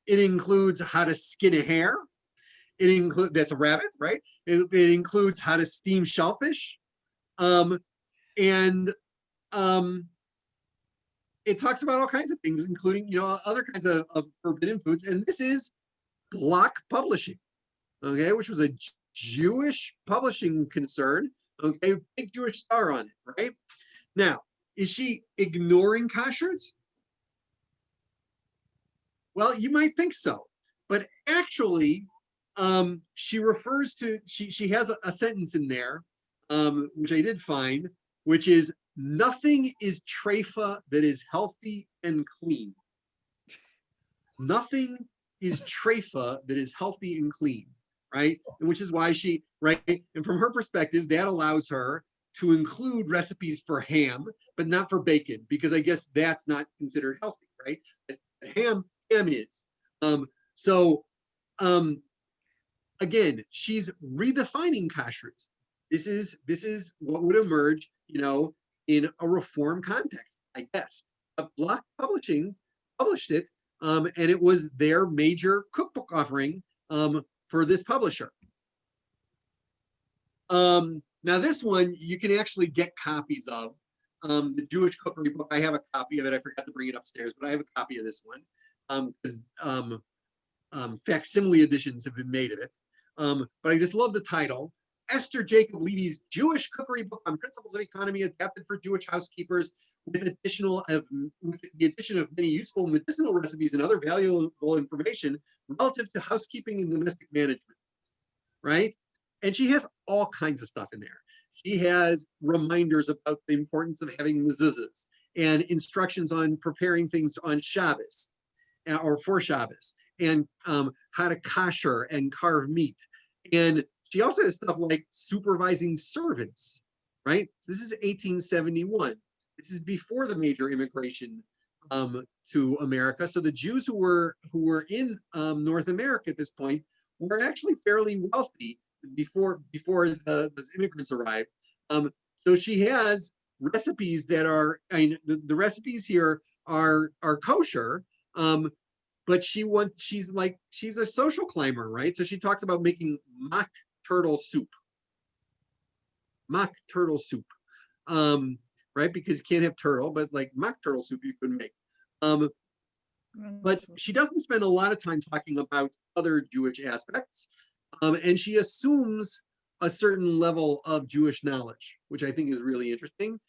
It includes how to skin a hare. It includes, that's a rabbit, right? It includes how to steam shellfish. And and it talks about all kinds of things, including, you know, other kinds of forbidden foods. And this is Block Publishing, okay, which was a Jewish publishing concern, okay, big Jewish star on it, right? Now, is she ignoring kashrut? Well, you might think so, but actually, she refers to, she has a sentence in there, which I did find, which is, nothing is treifa that is healthy and clean. Nothing is treifa that is healthy and clean, right? And which is why she, right? And from her perspective, that allows her to include recipes for ham, but not for bacon, because I guess that's not considered healthy, right? But ham is. Again, she's redefining kashrut. This is what would emerge, you know, in a reform context, I guess. Block Publishing published it, and it was their major cookbook offering for this publisher. Now this one you can actually get copies of. The Jewish Cookery book, I have a copy of it. I forgot to bring it upstairs, but I have a copy of this one because facsimile editions have been made of it. But I just love the title. Esther Jacob Levy's Jewish Cookery Book on Principles of Economy Adapted for Jewish Housekeepers, with the addition of many useful medicinal recipes and other valuable information relative to housekeeping and domestic management, right? And she has all kinds of stuff in there. She has reminders about the importance of having mezuzahs and instructions on preparing things on Shabbos or for Shabbos, and how to kosher and carve meat. And she also has stuff like supervising servants, right? So this is 1871. This is before the major immigration to America. So the Jews who were in North America at this point were actually fairly wealthy before those immigrants arrived. So she has recipes that are, I mean, the recipes here are kosher, but she's a social climber, right? So she talks about making mock turtle soup, right? Because you can't have turtle, but like mock turtle soup you could make. But she doesn't spend a lot of time talking about other Jewish aspects, and she assumes a certain level of Jewish knowledge, which I think is really interesting.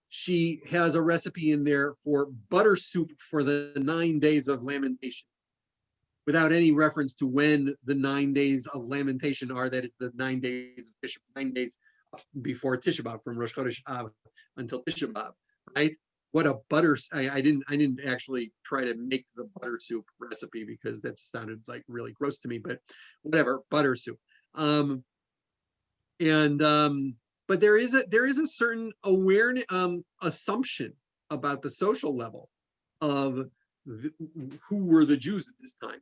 She has a recipe in there for butter soup for the 9 days of lamentation, without any reference to when the 9 days of lamentation are. That is the 9 days of 9 days before Tisha B'Av, from Rosh Chodesh Av until Tisha B'Av, right? What a butter! I didn't actually try to make the butter soup recipe because that sounded like really gross to me. But whatever, butter soup. But there is a certain awareness, assumption about the social level of who were the Jews at this time.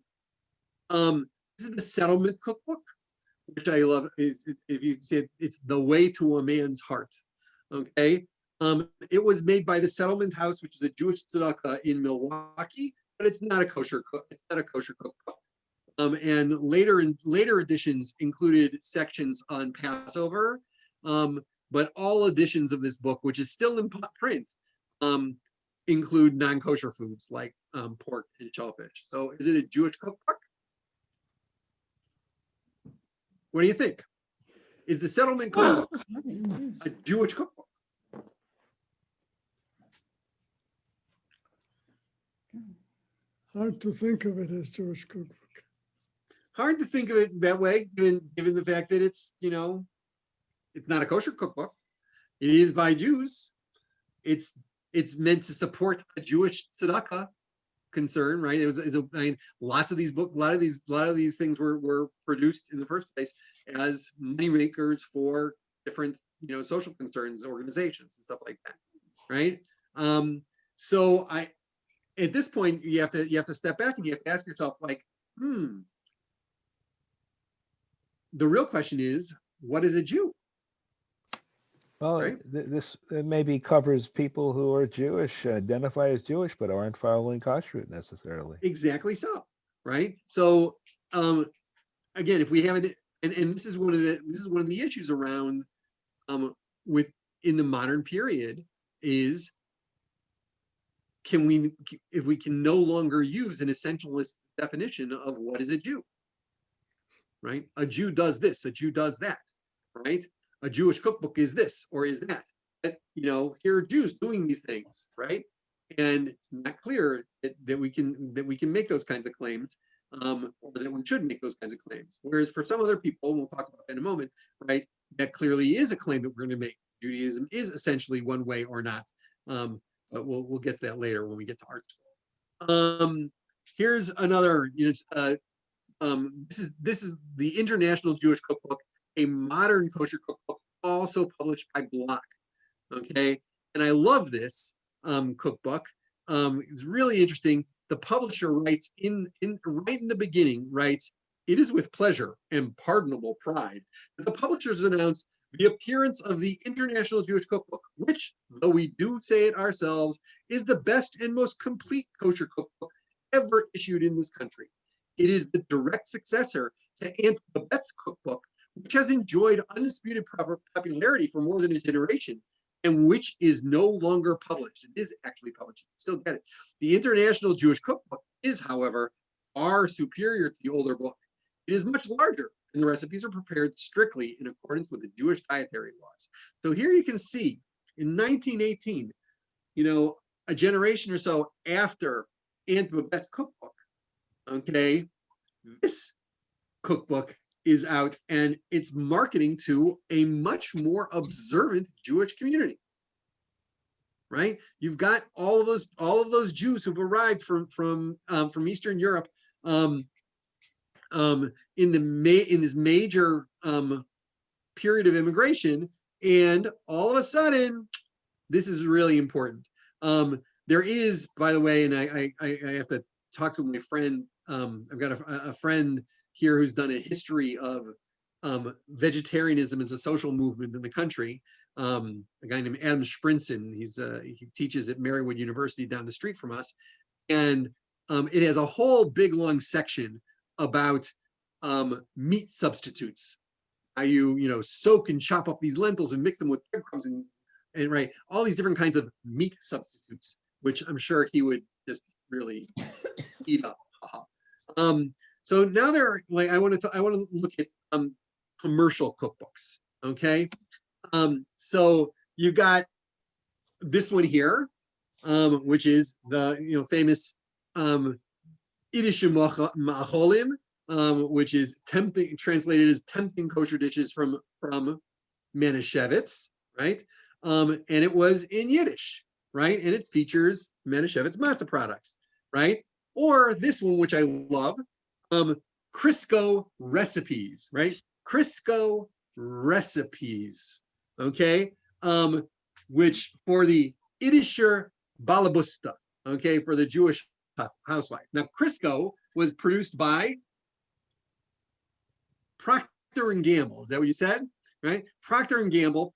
This is the Settlement Cookbook, which I love. If you say it's the way to a man's heart, okay. It was made by the Settlement House, which is a Jewish tzedakah in Milwaukee, but it's not a kosher cook. It's not a kosher cookbook. And later editions included sections on Passover, but all editions of this book, which is still in print, include non-kosher foods like pork and shellfish. So, is it a Jewish cookbook? What do you think? Is the Settlement Cookbook a Jewish cookbook? Hard to think of it as Jewish cookbook. Hard to think of it that way, given the fact that it's, you know, it's not a kosher cookbook. It is by Jews. It's meant to support a Jewish tzedakah concern, right? I mean, lots of these books, a lot of these things were produced in the first place as money makers for different, you know, social concerns, organizations, and stuff like that, right? So at this point, you have to step back and you have to ask yourself, like, the real question is, what is a Jew? Well, right? This maybe covers people who are Jewish, identify as Jewish, but aren't following kashrut necessarily. Exactly so, right? So again, if we have it, and this is one of the issues around with in the modern period is, if we can no longer use an essentialist definition of what is a Jew, right? A Jew does this, a Jew does that, right? A Jewish cookbook is this or is that. Here are Jews doing these things, right? And not clear that we can make those kinds of claims, or that we should make those kinds of claims. Whereas for some other people, and we'll talk about that in a moment, right? That clearly is a claim that we're going to make. Judaism is essentially one way or not. But we'll get to that later when we get to art school. Here's another. This is the International Jewish Cookbook, a modern kosher cookbook, also published by Block. Okay, and I love this cookbook. It's really interesting. The publisher writes right in the beginning, writes, "It is with pleasure and pardonable pride that the publishers announce the appearance of the International Jewish Cookbook, which, though we do say it ourselves, is the best and most complete kosher cookbook ever issued in this country. It is the direct successor to Aunt Babette's cookbook, which has enjoyed undisputed popularity for more than a generation, and which is no longer published." It is actually published. You can still get it. The International Jewish Cookbook is, however, far superior to the older book. It is much larger, and the recipes are prepared strictly in accordance with the Jewish dietary laws. So here you can see, in 1918, a generation or so after Aunt Babette's cookbook, okay, this cookbook is out, and it's marketing to a much more observant Jewish community, right? You've got all of those Jews who've arrived from Eastern Europe in this major period of immigration, and all of a sudden, this is really important. There is, by the way, and I have to talk to my friend. I've got a friend here who's done a history of vegetarianism as a social movement in the country. A guy named Adam Sprinson. He teaches at Marywood University down the street from us, and it has a whole big long section about meat substitutes. How you soak and chop up these lentils and mix them with breadcrumbs and right, all these different kinds of meat substitutes, which I'm sure he would just really eat up. So now I want to look at commercial cookbooks. Okay, so you got this one here, which is the famous Idishe Ma'acholim, which is translated as tempting kosher dishes from Manischewitz, right? And it was in Yiddish, right? And it features Manischewitz matzah products, right? Or this one, which I love, Crisco recipes, right? Crisco recipes, okay? Which for the Iddischer Balabusta, okay, for the Jewish housewife. Now, Crisco was produced by Procter & Gamble. Is that what you said? Right? Procter & Gamble,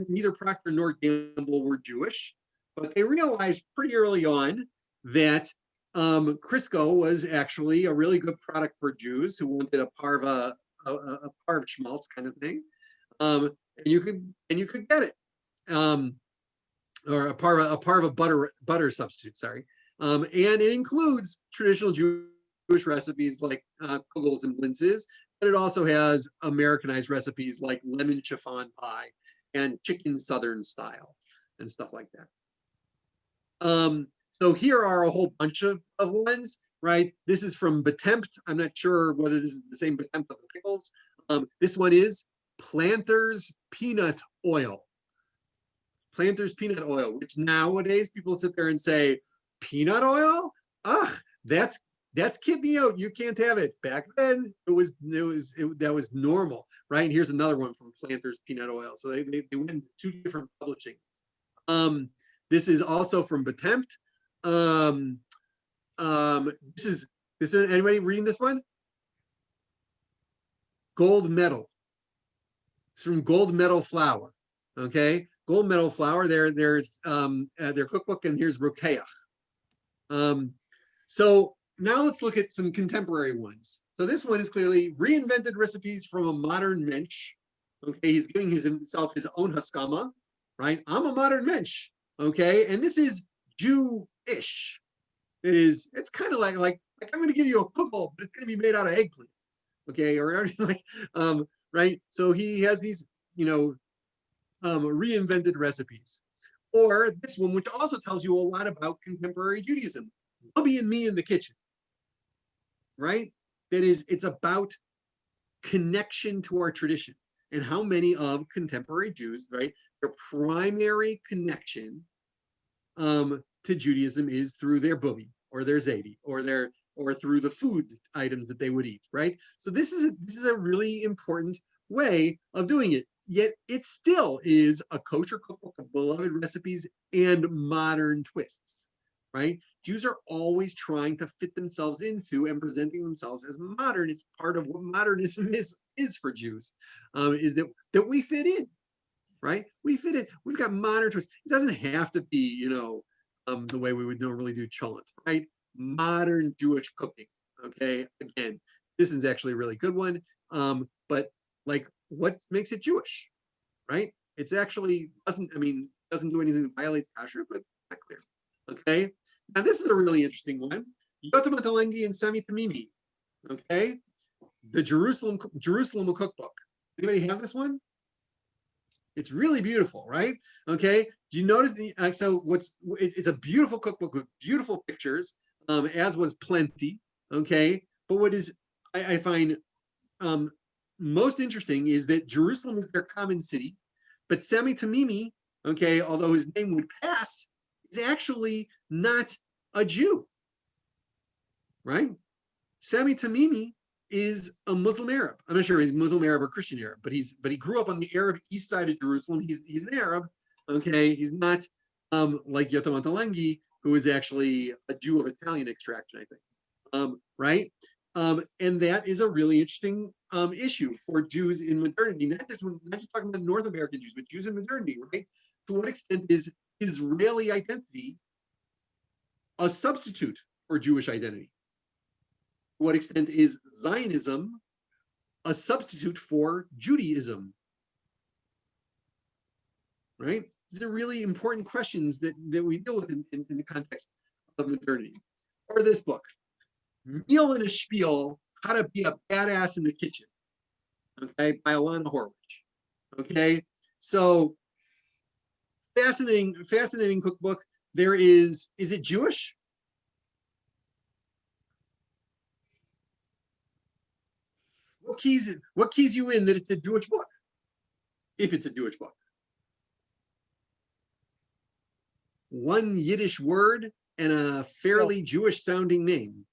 neither Procter nor Gamble were Jewish, but they realized pretty early on that Crisco was actually a really good product for Jews who wanted a parva schmaltz kind of thing, and you could get it, or a parva butter substitute. Sorry, and it includes traditional Jewish recipes like kugels and blintzes, but it also has Americanized recipes like lemon chiffon pie and chicken Southern style and stuff like that. So here are a whole bunch of ones, right? This is from Betempt. I'm not sure whether this is the same Betempt of the pickles. This one is Planters Peanut Oil. Planters Peanut Oil, which nowadays people sit there and say, peanut oil? Ugh, that's kidney oat. You can't have it. Back then, that was normal, right? And here's another one from Planters Peanut Oil. So they went into two different publishing. This is also from Betempt. This is anybody reading this one? Gold Medal. It's from Gold Medal Flour. Okay, Gold Medal Flour. There's their cookbook, and here's Rokeach. So now let's look at some contemporary ones. So this one is clearly reinvented recipes from a modern mensch. Okay, he's giving himself his own haskama, right? I'm a modern mensch, okay? And this is Jew-ish. It's kind of like I'm going to give you a cookie, but it's going to be made out of eggplant, okay? Or like, right? So he has these, reinvented recipes. Or this one, which also tells you a lot about contemporary Judaism, Bubby and me in the kitchen, right? That is, it's about connection to our tradition and how many of contemporary Jews, right, their primary connection to Judaism is through their bubby or their zaidi or through the food items that they would eat, right? So this is a really important way of doing it. Yet it still is a kosher cookbook of beloved recipes and modern twists, right? Jews are always trying to fit themselves into and presenting themselves as modern. It's part of what modernism is for Jews, is that we fit in, right? We fit in. We've got modern twists. It doesn't have to be, the way we would normally do cholent, right? Modern Jewish cooking. Okay, again, this is actually a really good one. But like, what makes it Jewish, right? It's actually doesn't do anything that violates kasher, but not clear. Okay, now this is a really interesting one. Judith Montefiore and Sami Tamimi. Okay, the Jerusalem cookbook. Anybody have this one? It's really beautiful, right? Okay. Do you notice it's a beautiful cookbook with beautiful pictures, as was plenty. Okay, but what is I find most interesting is that Jerusalem is their common city, but Sami Tamimi, okay, although his name would pass, is actually not a Jew, right? Sami Tamimi is a Muslim Arab. I'm not sure he's Muslim Arab or Christian Arab, but he grew up on the Arab east side of Jerusalem. He's an Arab, okay? He's not like Judith Montefiore, who is actually a Jew of Italian extraction, I think, right? And that is a really interesting issue for Jews in modernity, not just talking about North American Jews, but Jews in modernity, right? To what extent is Israeli identity a substitute for Jewish identity? To what extent is Zionism a substitute for Judaism? Right? These are really important questions that we deal with in the context of modernity. Or this book, Meal and a Spiel, How to Be a Badass in the Kitchen, okay, by Alana Horwich. Okay, so fascinating cookbook. There is it Jewish? What keys you in that it's a Jewish book? If it's a Jewish book. One Yiddish word and a fairly Jewish sounding name.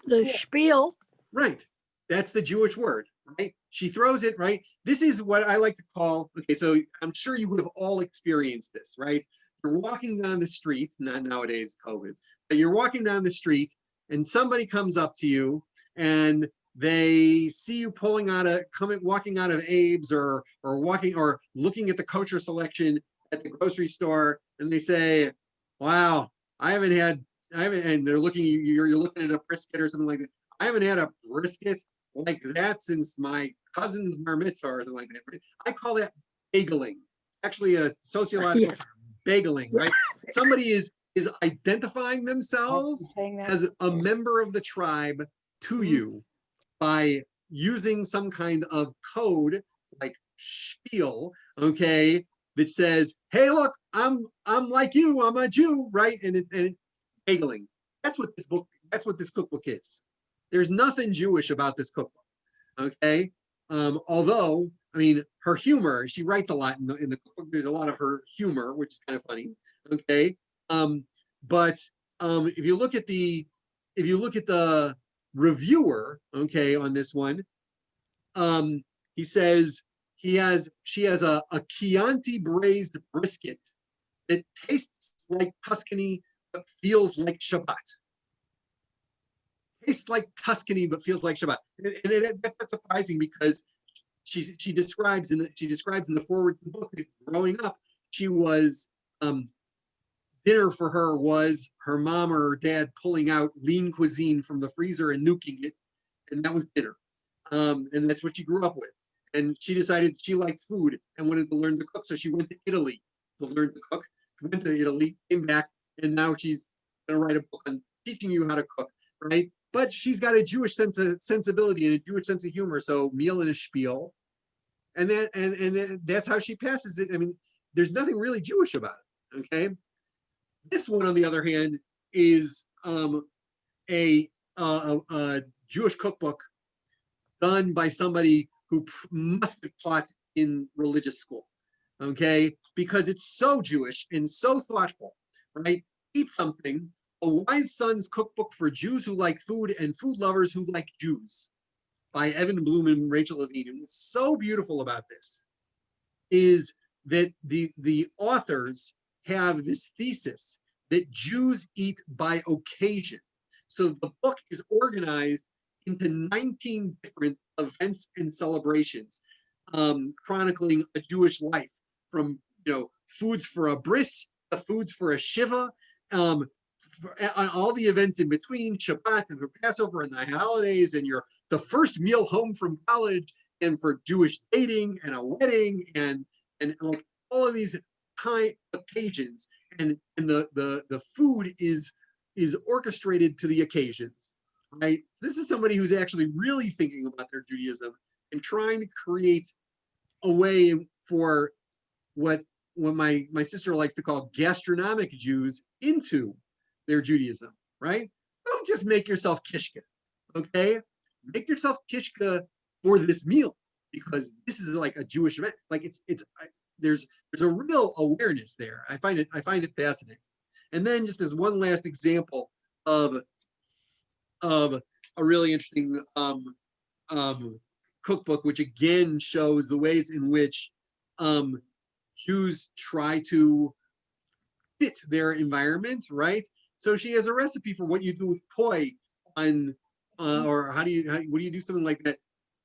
The spiel. Right. That's the Jewish word, right? She throws it, right? This is what I like to call, okay, so I'm sure you would have all experienced this, right? You're walking down the street, not nowadays COVID, but you're walking down the street and somebody comes up to you and they see you walking out of Abe's or looking at the kosher selection at the grocery store, and they say, wow, and they're looking, you're looking at a brisket or something like that. I haven't had a brisket like that since my cousin's bar mitzvah or something like that. I call that bageling. It's actually a sociological bageling, right? Somebody is identifying themselves as a member of the tribe to you by using some kind of code like spiel, okay, that says, hey, look, I'm like you, I'm a Jew, right? And it's bageling. That's what this cookbook is. There's nothing Jewish about this cookbook, okay? Although, I mean, her humor, she writes a lot in the cookbook. There's a lot of her humor, which is kind of funny, okay? But if you look at the reviewer, okay, on this one, he says she has a Chianti braised brisket that tastes like Tuscany but feels like Shabbat. Tastes like Tuscany but feels like Shabbat, and that's not surprising because she describes in the forward to the book that growing up she was dinner for her was her mom or her dad pulling out lean cuisine from the freezer and nuking it, and that was dinner, and that's what she grew up with. and she decided she liked food and wanted to learn to cook. So she went to Italy to learn to cook, went to Italy, came back, and now she's going to write a book on teaching you how to cook, right? But she's got a Jewish sensibility and a Jewish sense of humor. So meal and a spiel. And that's how she passes it. I mean, there's nothing really Jewish about it, okay? This one, on the other hand, is a Jewish cookbook done by somebody who must have taught in religious school, okay? Because it's so Jewish and so thoughtful, right? Eat Something, A Wise Son's Cookbook for Jews Who Like Food and Food Lovers Who Like Jews, by Evan Bloom and Rachel Levine. And what's so beautiful about this is that the authors have this thesis that Jews eat by occasion. So the book is organized into 19 different events and celebrations, chronicling a Jewish life, from foods for a bris to foods for a shiva, on all the events in between, Shabbat and for Passover and the holidays, and the first meal home from college, and for Jewish dating and a wedding, and like all of these high occasions, and the food is orchestrated to the occasions, right? This is somebody who's actually really thinking about their Judaism and trying to create a way for what my sister likes to call gastronomic Jews into their Judaism, right? Don't just make yourself kishka, okay? Make yourself kishka for this meal, because this is like a Jewish event. Like there's a real awareness there. I find it fascinating. And then, just as one last example of a really interesting cookbook, which again shows the ways in which Jews try to fit their environment, right? So she has a recipe for what you do with poi on, or what do you do something like that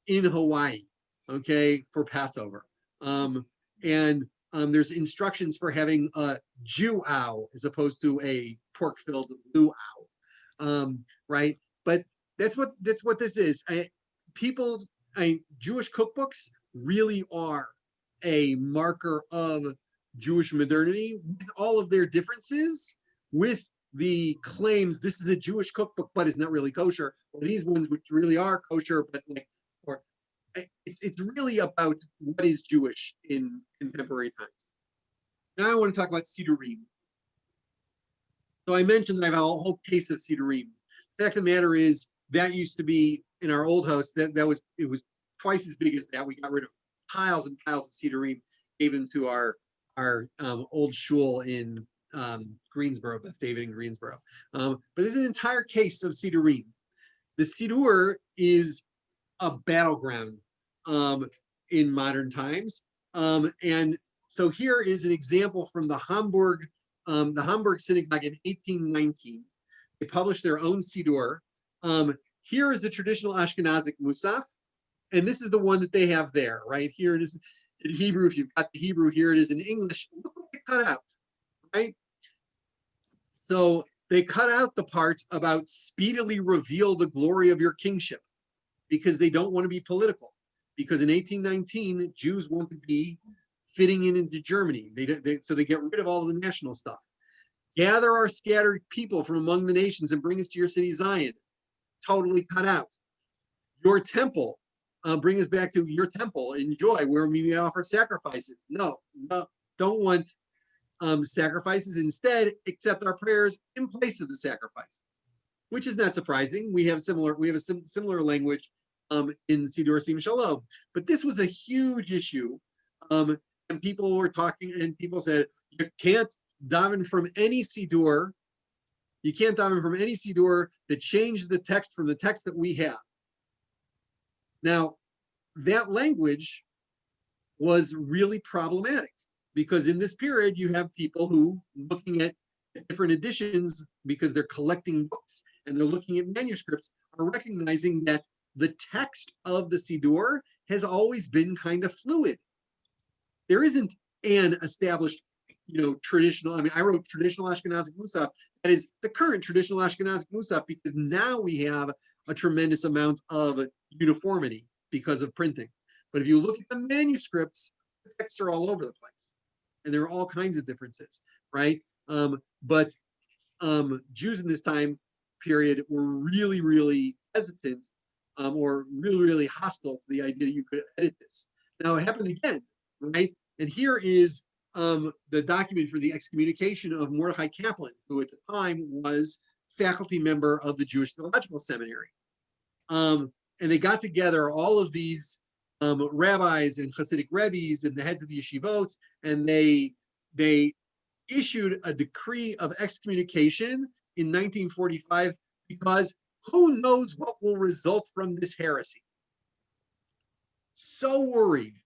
in Hawaii, okay, for Passover. There's instructions for having a Jew-ow as opposed to a pork-filled luau, right? But that's what this is. Jewish cookbooks really are a marker of Jewish modernity, with all of their differences, with the claims this is a Jewish cookbook, but it's not really kosher, or these ones which really are kosher, but it's really about what is Jewish in contemporary times. Now I want to talk about Sidurim. So I mentioned that I have a whole case of Sidurim. The fact of the matter is, that used to be in our old house, it was twice as big as that. We got rid of piles and piles of Sidurim, gave them to our old shul in Greensboro, Beth David in Greensboro. But there's an entire case of Sidurim. The Sidur is a battleground in modern times. And so here is an example from the Hamburg Synagogue in 1819. They published their own Sidur. Here is the traditional Ashkenazic Musaf, and this is the one that they have there, right? Here it is in Hebrew. If you've got the Hebrew, here it is in English. Look what they cut out, right? So they cut out the part about speedily reveal the glory of your kingship, because they don't want to be political. Because in 1819, Jews want to be fitting into Germany. So they get rid of all of the national stuff. Gather our scattered people from among the nations and bring us to your city Zion. Totally cut out. Your temple, bring us back to your temple in joy, where we may offer sacrifices. No, don't want sacrifices. Instead, accept our prayers in place of the sacrifice, which is not surprising. We have a similar language in Sidur Sim Shalom. But this was a huge issue, and people were talking, and people said, you can't daven from any Sidur. You can't daven from any Sidur that changed the text from the text that we have. Now, that language was really problematic, because in this period, you have people who, looking at different editions, because they're collecting books and they're looking at manuscripts, are recognizing that the text of the Sidur has always been kind of fluid. There isn't an established, traditional, I wrote traditional Ashkenazic Musaf. That is the current traditional Ashkenazic Musaf, because now we have a tremendous amount of uniformity because of printing. But if you look at the manuscripts, the texts are all over the place. And there are all kinds of differences, right? But Jews in this time period were really, really hesitant or really, really hostile to the idea that you could edit this. Now it happened again, right? And here is the document for the excommunication of Mordechai Kaplan, who at the time was faculty member of the Jewish Theological Seminary. And they got together all of these rabbis and Hasidic rebbes and the heads of the yeshivot, and they issued a decree of excommunication in 1945 because who knows what will result from this heresy. So worried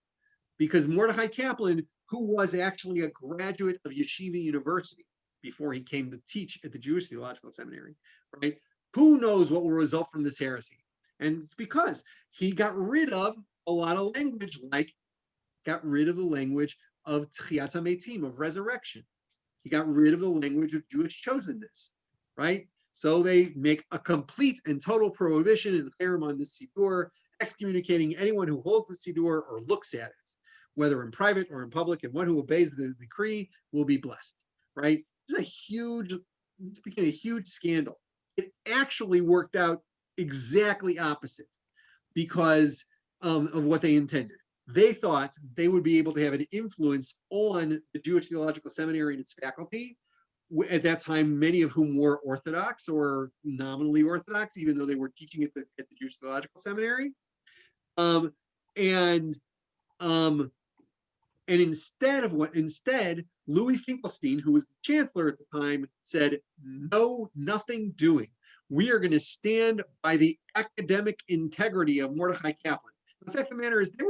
because Mordechai Kaplan, who was actually a graduate of Yeshiva University before he came to teach at the Jewish Theological Seminary, right? Who knows what will result from this heresy? And it's because he got rid of a lot of language, like got rid of the language of Tchiat HaMetim, of resurrection. He got rid of the language of Jewish chosenness, right? So they make a complete and total prohibition and harem on this Siddur, excommunicating anyone who holds the Siddur or looks at it, whether in private or in public, and one who obeys the decree will be blessed, right? This became a huge scandal. It actually worked out exactly opposite because of what they intended. They thought they would be able to have an influence on the Jewish Theological Seminary and its faculty. At that time, many of whom were Orthodox or nominally Orthodox, even though they were teaching at the Jewish Theological Seminary. Instead, Louis Finkelstein, who was the chancellor at the time, said, no, nothing doing. We are going to stand by the academic integrity of Mordechai Kaplan. The fact of the matter is, they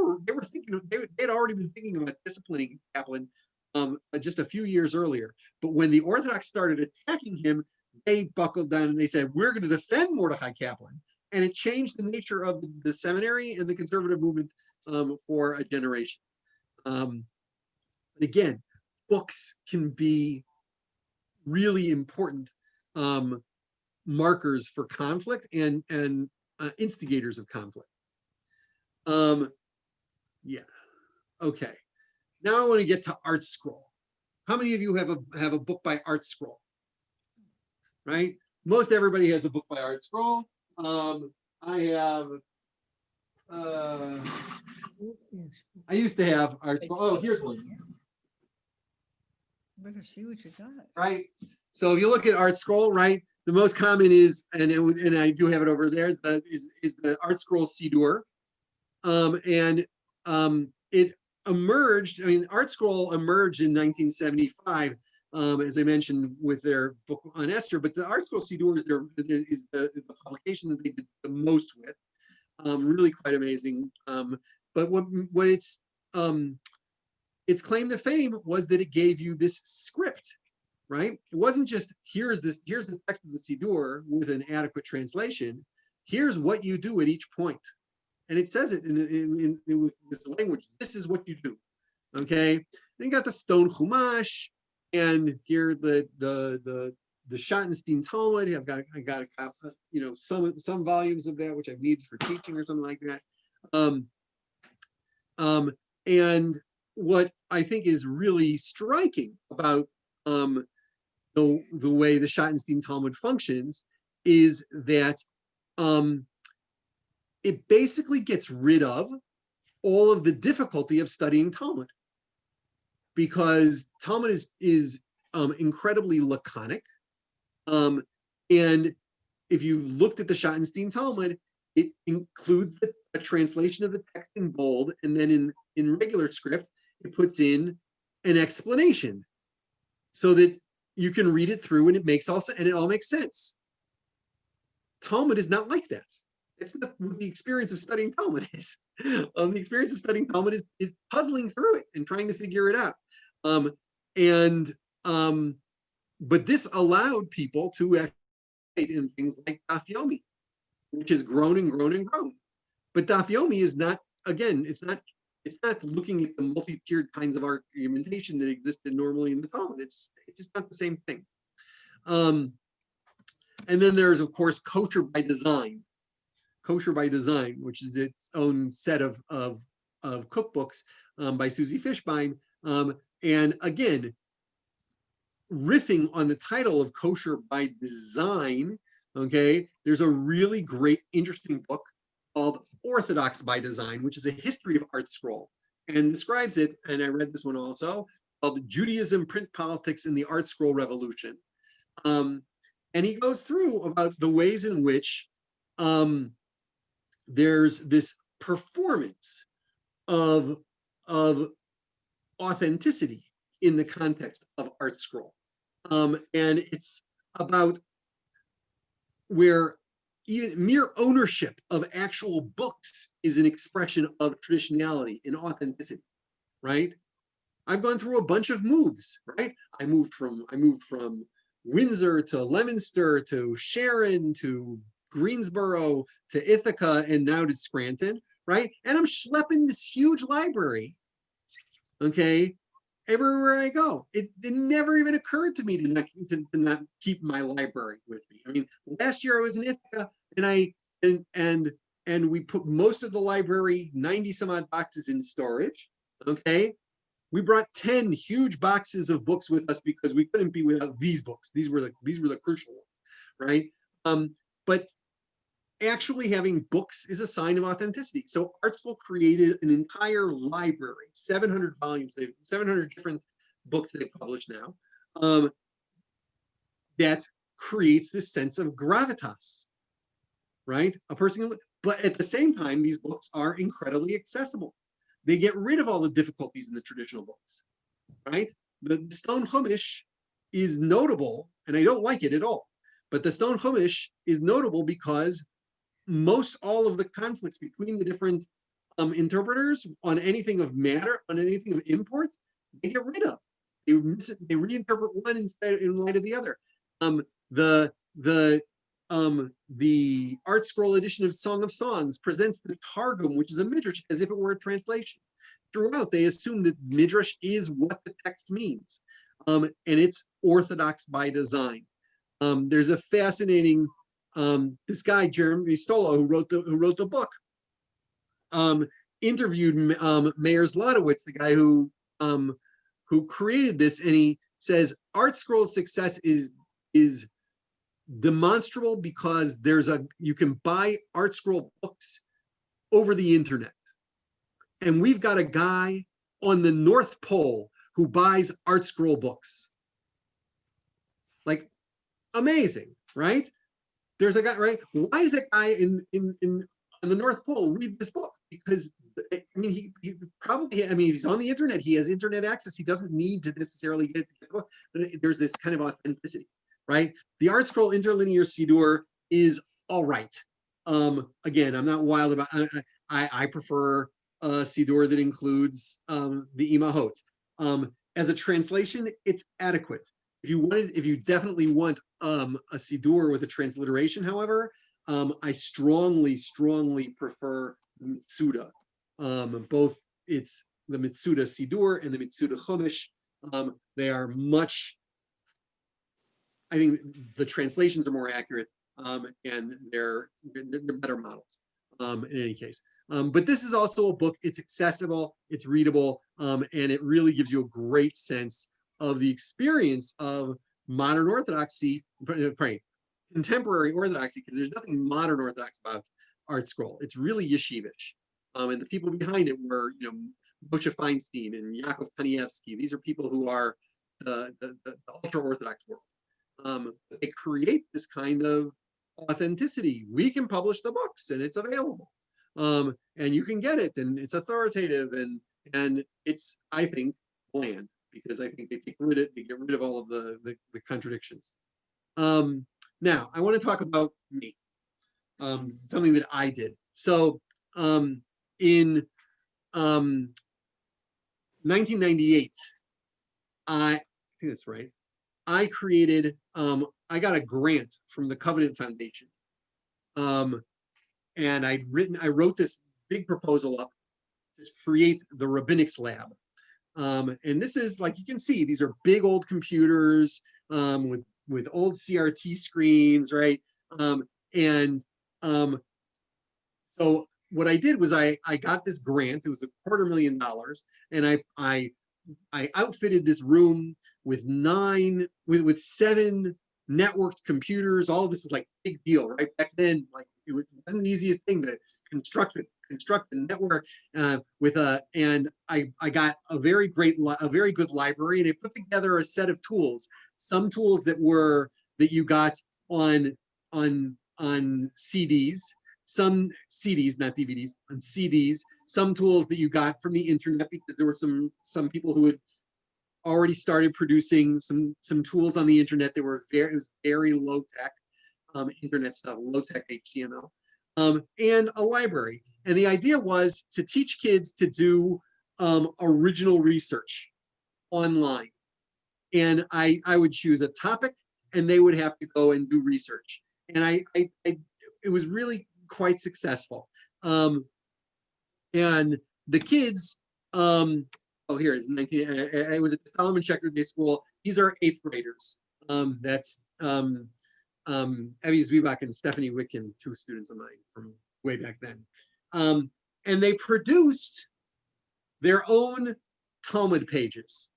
had already been thinking about disciplining Kaplan just a few years earlier. But when the Orthodox started attacking him, they buckled down and they said, we're going to defend Mordechai Kaplan. And it changed the nature of the seminary and the conservative movement for a generation. Again, books can be really important markers for conflict and instigators of conflict. Yeah. Okay. Now I want to get to Art Scroll. How many of you have a book by Art Scroll? Right? Most everybody has a book by Art Scroll. I have. I used to have Art Scroll. Oh, here's one. Better see what you got. Right. So if you look at Art Scroll, right, the most common is, and I do have it over there, is the Art Scroll Siddur. It emerged, Art Scroll emerged in 1975, as I mentioned, with their book on Esther, but the Art Scroll Siddur is the publication that they did the most with. Really quite amazing. But what its claim to fame was that it gave you this script, right? It wasn't just here's the text of the Siddur with an adequate translation. Here's what you do at each point. And it says it in this language. This is what you do. Okay. Then you got the stone Chumash, and here the Schottenstein Talmud. I got a copy, some volumes of that which I've needed for teaching or something like that. And what I think is really striking about the way the Schottenstein Talmud functions is that it basically gets rid of all of the difficulty of studying Talmud, because Talmud is incredibly laconic. And if you looked at the Schottenstein Talmud, it includes a translation of the text in bold, and then in regular script, it puts in an explanation so that you can read it through and it all makes sense. Talmud is not like that. It's not what the experience of studying Talmud is. The experience of studying Talmud is puzzling through it and trying to figure it out. But this allowed people to actually in things like Daf Yomi, which has grown and grown and grown. But Daf Yomi is not, again, it's not looking at the multi-tiered kinds of argumentation that existed normally in the Talmud. It's just not the same thing. And then there's, of course, Kosher by Design, which is its own set of Cookbooks by Susie Fishbein. And again, riffing on the title of Kosher by Design, okay, there's a really great, interesting book called Orthodox by Design, which is a history of Art Scroll, and describes it, and I read this one also, called Judaism, Print Politics, and the Art Scroll Revolution. And he goes through about the ways in which there's this performance of authenticity in the context of Art Scroll. And it's about where even mere ownership of actual books is an expression of traditionality and authenticity, right? I've gone through a bunch of moves, right? I moved from Windsor to Leominster to Sharon to Greensboro to Ithaca and now to Scranton, right? And I'm schlepping this huge library, okay, everywhere I go. It never even occurred to me to not keep my library with me. I mean, last year I was in Ithaca and we put most of the library, 90 some odd boxes, in storage, okay? We brought 10 huge boxes of books with us because we couldn't be without these books. These were the crucial ones, right? But actually having books is a sign of authenticity. So Art Scroll created an entire library, 700 volumes, 700 different books they've published now, that creates this sense of gravitas, right? A person can, but at the same time, these books are incredibly accessible. They get rid of all the difficulties in the traditional books, right? The Stone Chumash is notable, and I don't like it at all, but the Stone Chumash is notable because most all of the conflicts between the different interpreters on anything of matter, on anything of import, they get rid of. They reinterpret one instead in light of the other. The Art Scroll edition of Song of Songs presents the Targum, which is a midrash, as if it were a translation. Throughout, they assume that midrash is what the text means, and it's orthodox by design. There's a fascinating this guy Jeremy Stola, who wrote the book, interviewed Meir Zlotowitz, the guy who created this, and he says Art Scroll's success is demonstrable because you can buy Art Scroll books over the internet, and we've got a guy on the North Pole who buys Art Scroll books. Like, amazing, right? There's a guy, right? Why does that guy on the North Pole read this book? Because I mean, he probably, I mean, he's on the internet, he has internet access, he doesn't need to necessarily get the book, but there's this kind of authenticity, right? The Art Scroll interlinear Siddur is all right. Again, I'm not wild about, I prefer a Siddur that includes the Imahot. As a translation, it's adequate. If you definitely want a Siddur with a transliteration, however, I strongly prefer the Mitsuda. Both it's the Mitsuda Siddur and the Mitsuda Chumash. They are much, I think the translations are more accurate, and they're better models in any case. But this is also a book, it's accessible, it's readable, and it really gives you a great sense of the experience of modern Orthodoxy, contemporary Orthodoxy, because there's nothing modern Orthodox about Art Scroll. It's really yeshivish. And the people behind it were, Moshe Feinstein and Yaakov Kanievsky. These are people who are the ultra-Orthodox world. They create this kind of authenticity. We can publish the books and it's available. And you can get it and it's authoritative and it's, I think, bland, because I think they get rid of all of the contradictions. Now, I want to talk about me, something that I did. So in 1998, I think that's right, I created, I got a grant from the Covenant Foundation. And I wrote this big proposal up to create the Rabbinics Lab. And this is, like you can see, these are big old computers with old CRT screens, right? So what I did was I got this grant. It was $250,000, and I outfitted this room with with 7 networked computers. All of this is like big deal, right? Back then, like it wasn't the easiest thing to construct a network and I got a very good library, and I put together a set of tools. Some tools that you got on CDs, some CDs, not DVDs, on CDs, some tools that you got from the internet, because there were some people who had already started producing some tools on the internet that were it was very low tech internet stuff, low tech HTML, and a library. And the idea was to teach kids to do original research online. And I would choose a topic, and they would have to go and do research. And it was really quite successful. And the kids, here it is, it was at the Solomon Schechter Day School. These are 8th graders. That's Evie Zwiebach and Stephanie Witkin, 2 students of mine from way back then. And they produced their own Talmud pages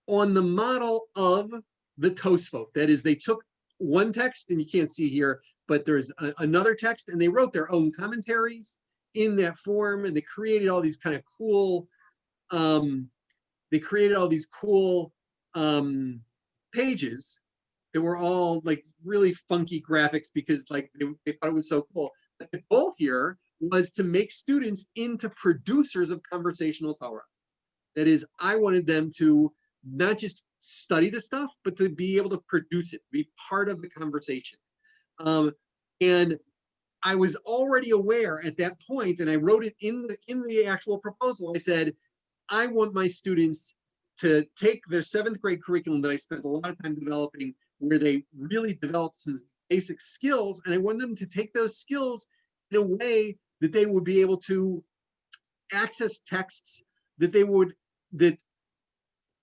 on the model of the Tosfot. That is, they took one text, and you can't see here, but there's another text, and they wrote their own commentaries in that form, and they created all these kind of cool, pages that were all like really funky graphics, because like they thought it was so cool. But the goal here was to make students into producers of conversational Torah. That is, I wanted them to not just study the stuff, but to be able to produce it, be part of the conversation. And I was already aware at that point, and I wrote it in the actual proposal. I said, I want my students to take their 7th grade curriculum that I spent a lot of time developing, where they really developed some basic skills, and I want them to take those skills in a way that they would be able to access texts that they would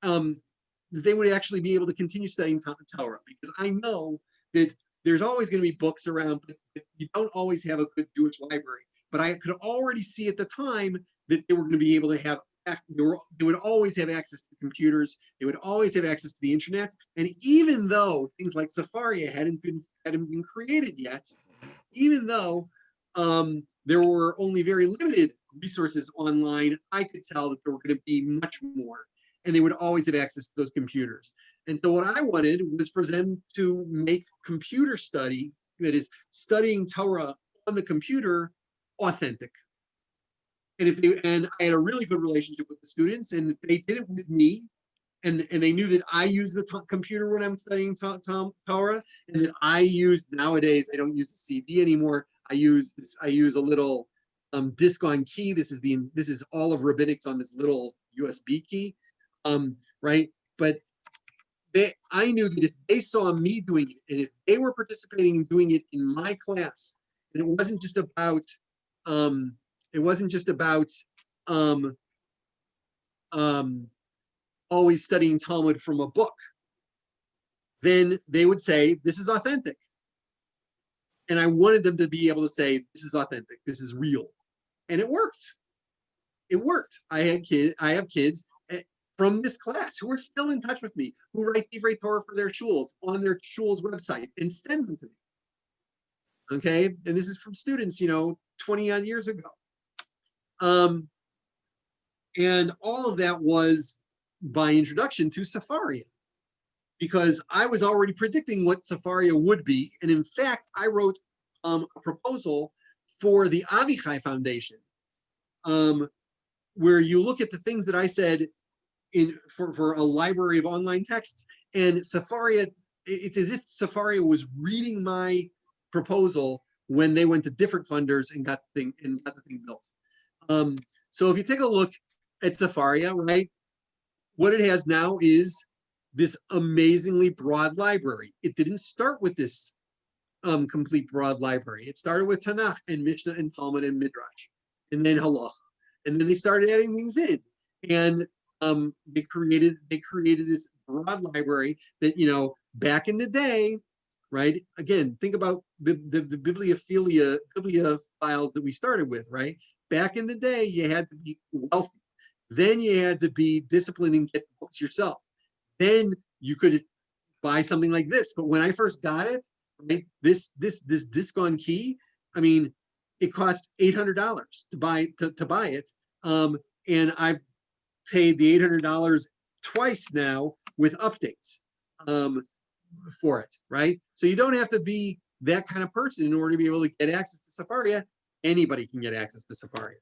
actually be able to continue studying Torah. Because I know that there's always going to be books around, but you don't always have a good Jewish library. But I could already see at the time that they were going to be able to have, they would always have access to computers, they would always have access to the internet. And even though things like Sefaria hadn't been created yet, even though there were only very limited resources online, I could tell that there were going to be much more, and they would always have access to those computers. And so what I wanted was for them to make computer study, that is studying Torah on the computer, authentic. And I had a really good relationship with the students, and they did it with me, and they knew that I use the computer when I'm studying Torah, and that I use, nowadays I don't use a CD anymore. I use a little disc on key. This is all of rabbinics on this little USB key, right? But I knew that if they saw me doing it, and if they were participating in doing it in my class, and it wasn't just about always studying Talmud from a book, then they would say, this is authentic. And I wanted them to be able to say, this is authentic, this is real. And it worked. It worked. I have kids from this class who are still in touch with me, who write Divrei Torah for their shuls on their shul's website and send them to me. Okay, and this is from students, 20 odd years ago. And all of that was by introduction to Sefaria, because I was already predicting what Sefaria would be. And in fact, I wrote a proposal for the Avichai Foundation, where you look at the things that I said for a library of online texts, and Sefaria, it's as if Sefaria was reading my proposal when they went to different funders and got the thing built. So if you take a look at Sefaria, right, what it has now is this amazingly broad library. It didn't start with this complete broad library. It started with Tanakh and Mishnah and Talmud and Midrash, and then Halach, and then they started adding things in, and they created this broad library that, back in the day, right? Again, think about the bibliophiles that we started with, right? Back in the day, you had to be wealthy. Then you had to be disciplined and get books yourself. Then you could buy something like this. But when I first got it, right, this disc on key, I mean, it cost $800 to buy it. And I've paid the $800 twice now with updates for it, right? So you don't have to be that kind of person in order to be able to get access to Sefaria. Anybody can get access to Sefaria,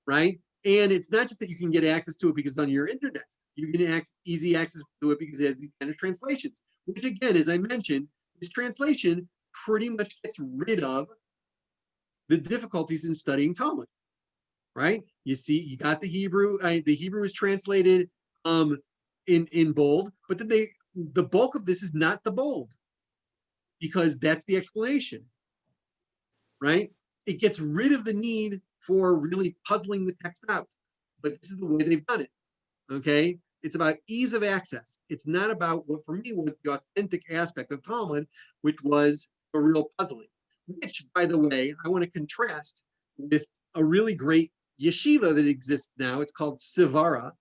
right? And it's not just that you can get access to it because it's on your internet. You can easy access to it because it has these kind of translations, which again, as I mentioned, this translation pretty much gets rid of the difficulties in studying Talmud, right? You see, you got the Hebrew is translated in bold, but then the bulk of this is not the bold because that's the explanation, right? It gets rid of the need for really puzzling the text out, but this is the way they've done it, okay? It's about ease of access. It's not about what for me was the authentic aspect of Talmud, which was a real puzzling, which, by the way, I want to contrast with a really great yeshiva that exists now. It's called Sivara.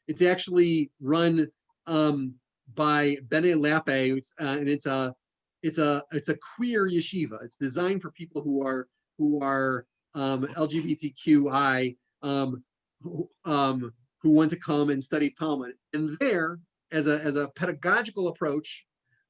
It's actually run by Bene Lappe, and it's a queer yeshiva. It's designed for people who are LGBTQI who want to come and study Talmud. And there, as a pedagogical approach,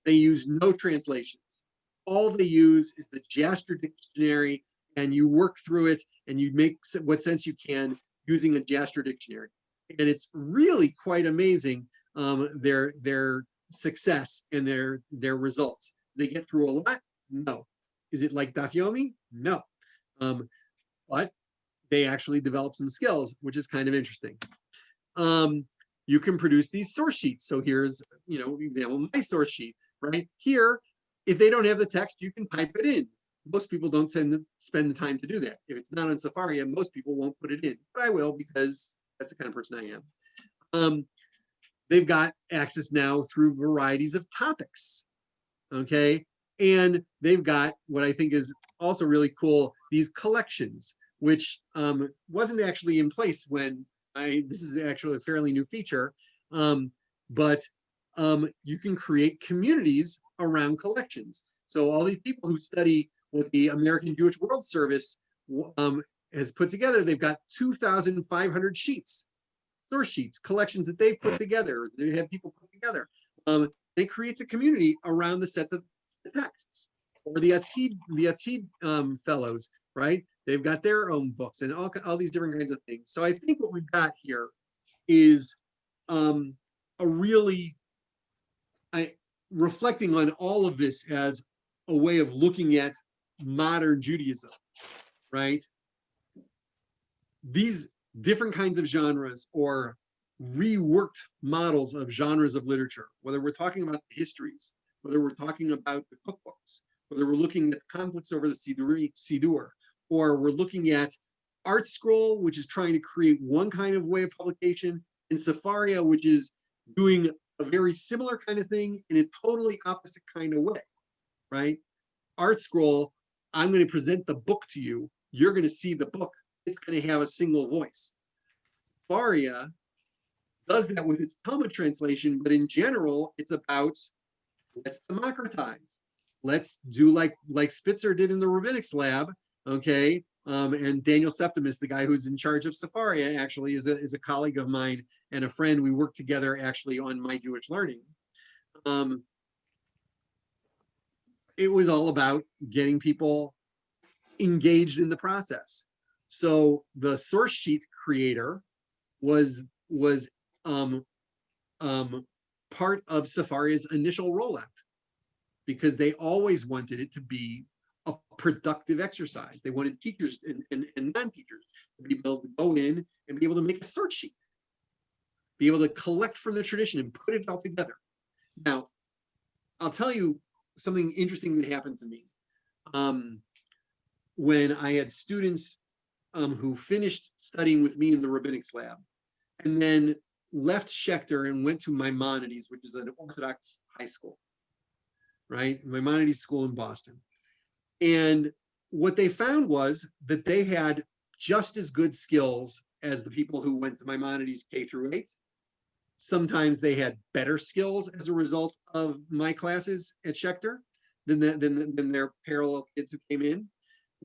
they use no translations. All they use is the Jastrow dictionary, and you work through it and you make what sense you can using a Jastrow dictionary. And it's really quite amazing, their success and their results. They get through a lot? No. Is it like Daf Yomi? No. But they actually develop some skills, which is kind of interesting. You can produce these source sheets. So here's, example, my source sheet, right? Here, if they don't have the text, you can type it in. Most people don't spend the time to do that. If it's not on Sefaria, most people won't put it in, but I will because that's the kind of person I am. They've got access now through varieties of topics, okay? And they've got what I think is also really cool, these collections, which wasn't actually in place when this is actually a fairly new feature, but you can create communities around collections. So all these people who study what the American Jewish World Service has put together, they've got 2,500 sheets, source sheets, collections that they've put together, they have people put together. It creates a community around the sets of the texts. Or the Atid fellows, right? They've got their own books and all these different kinds of things. So I think what we've got here is a really, reflecting on all of this as a way of looking at modern Judaism, right? These different kinds of genres or reworked models of genres of literature, whether we're talking about the histories, whether we're talking about the cookbooks, whether we're looking at conflicts over the Sidur, or we're looking at Art Scroll, which is trying to create one kind of way of publication, and Sefaria, which is doing a very similar kind of thing in a totally opposite kind of way, right? Art Scroll, I'm going to present the book to you. You're going to see the book. It's going to have a single voice. Sefaria does that with its Talmud translation, but in general, it's about let's democratize. Let's do like Spitzer did in the Rabbinics Lab, okay? And Daniel Septimus, the guy who's in charge of Sefaria, actually is a colleague of mine and a friend. We worked together actually on My Jewish Learning. It was all about getting people engaged in the process. So the source sheet creator was part of Sefaria's initial rollout because they always wanted it to be a productive exercise. They wanted teachers and non-teachers to be able to go in and be able to make a source sheet, be able to collect from the tradition and put it all together. Now, I'll tell you something interesting that happened to me. When I had students who finished studying with me in the Rabbinics Lab and then left Schechter and went to Maimonides, which is an Orthodox high school. right? Maimonides School in Boston. And what they found was that they had just as good skills as the people who went to Maimonides K through 8. Sometimes they had better skills as a result of my classes at Schechter than their parallel kids who came in.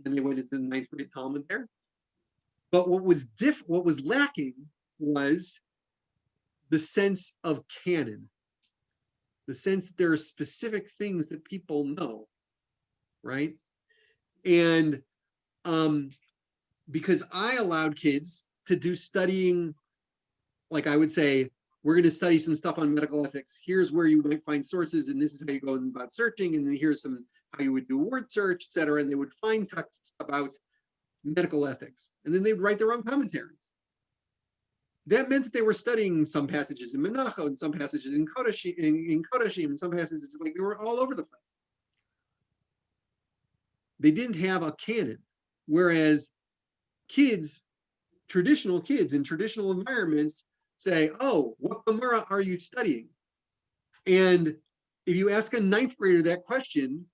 And they went into the 9th grade Talmud there. But what was lacking was the sense of canon, the sense that there are specific things that people know, right? And because I allowed kids to do studying, like I would say, we're going to study some stuff on medical ethics. Here's where you might find sources, and this is how you go about searching, and then here's some how you would do word search, et cetera. And they would find texts about medical ethics, and then they'd write their own commentaries. That meant that they were studying some passages in Menachot and some passages in Kodashim, and some passages, like they were all over the place. They didn't have a canon, whereas kids, traditional kids in traditional environments say, oh, what Gemara are you studying? And if you ask a 9th grader that question,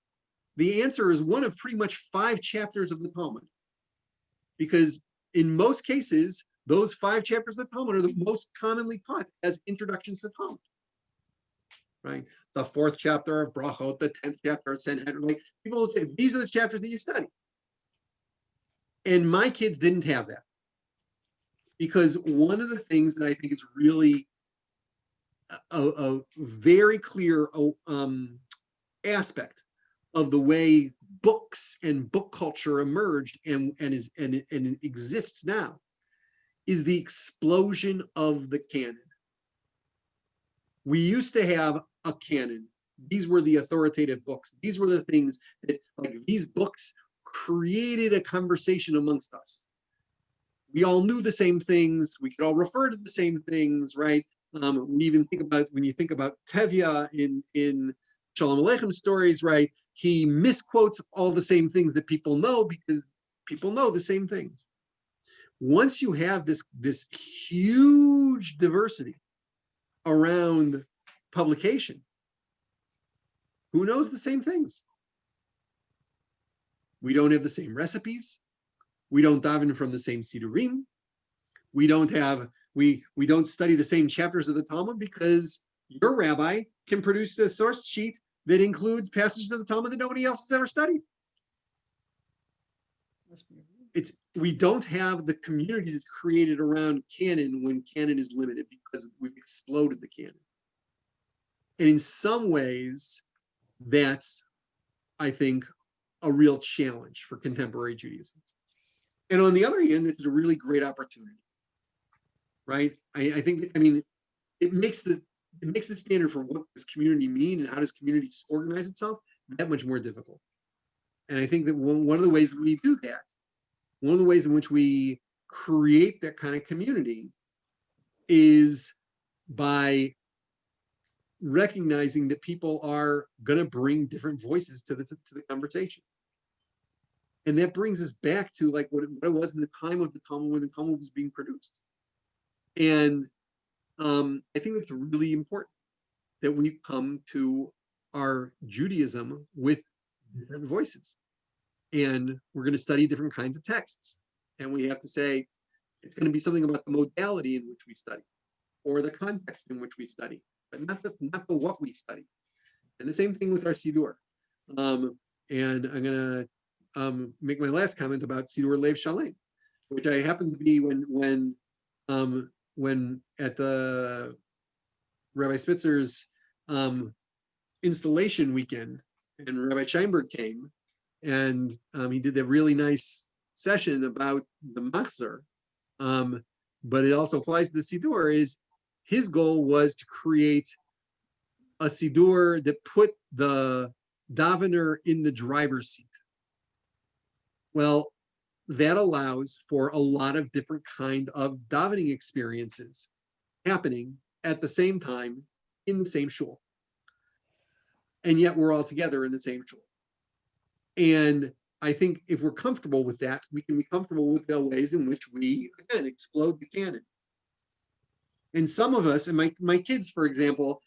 the answer is one of pretty much 5 chapters of the Talmud. Because in most cases, those 5 chapters of the Talmud are the most commonly taught as introductions to Talmud, right? The 4th chapter of Brachot, the 10th chapter of Sanhedrin, like people will say, these are the chapters that you study. And my kids didn't have that. Because one of the things that I think is really a very clear aspect of the way books and book culture emerged and exists now is the explosion of the canon. We used to have a canon. These were the authoritative books. These were the things that, like, these books created a conversation amongst us. We all knew the same things. We could all refer to the same things, right? We even think about, when you think about Tevye in Shalom Aleichem stories, right? He misquotes all the same things that people know because people know the same things. Once you have this huge diversity around publication, who knows the same things? We don't have the same recipes. We don't daven from the same sidurim. We don't study the same chapters of the Talmud because your rabbi can produce a source sheet that includes passages of the Talmud that nobody else has ever studied. We don't have the community that's created around canon when canon is limited because we've exploded the canon. And in some ways, that's, I think, a real challenge for contemporary Judaism. And on the other hand, it's a really great opportunity, right? I think, I mean, it makes the standard for what does community mean and how does community organize itself that much more difficult. And I think that one of the ways we do that, one of the ways in which we create that kind of community is by recognizing that people are going to bring different voices to the conversation. And that brings us back to like what it was in the time of the Talmud when the Talmud was being produced. And I think it's really important that we come to our Judaism with different voices. And we're going to study different kinds of texts. And we have to say, it's going to be something about the modality in which we study, or the context in which we study, but not the what we study. And the same thing with our Siddur. And I'm going to make my last comment about Siddur Lev Shalem, which I happened to be when at the Rabbi Spitzer's installation weekend, and Rabbi Scheinberg came, and he did a really nice session about the machzor, but it also applies to the Siddur. Is his goal was to create a Siddur that put the davener in the driver's seat. Well, that allows for a lot of different kind of davening experiences happening at the same time in the same shul. And yet we're all together in the same shul. And I think if we're comfortable with that, we can be comfortable with the ways in which we, again, explode the canon. And some of us, and my kids, for example,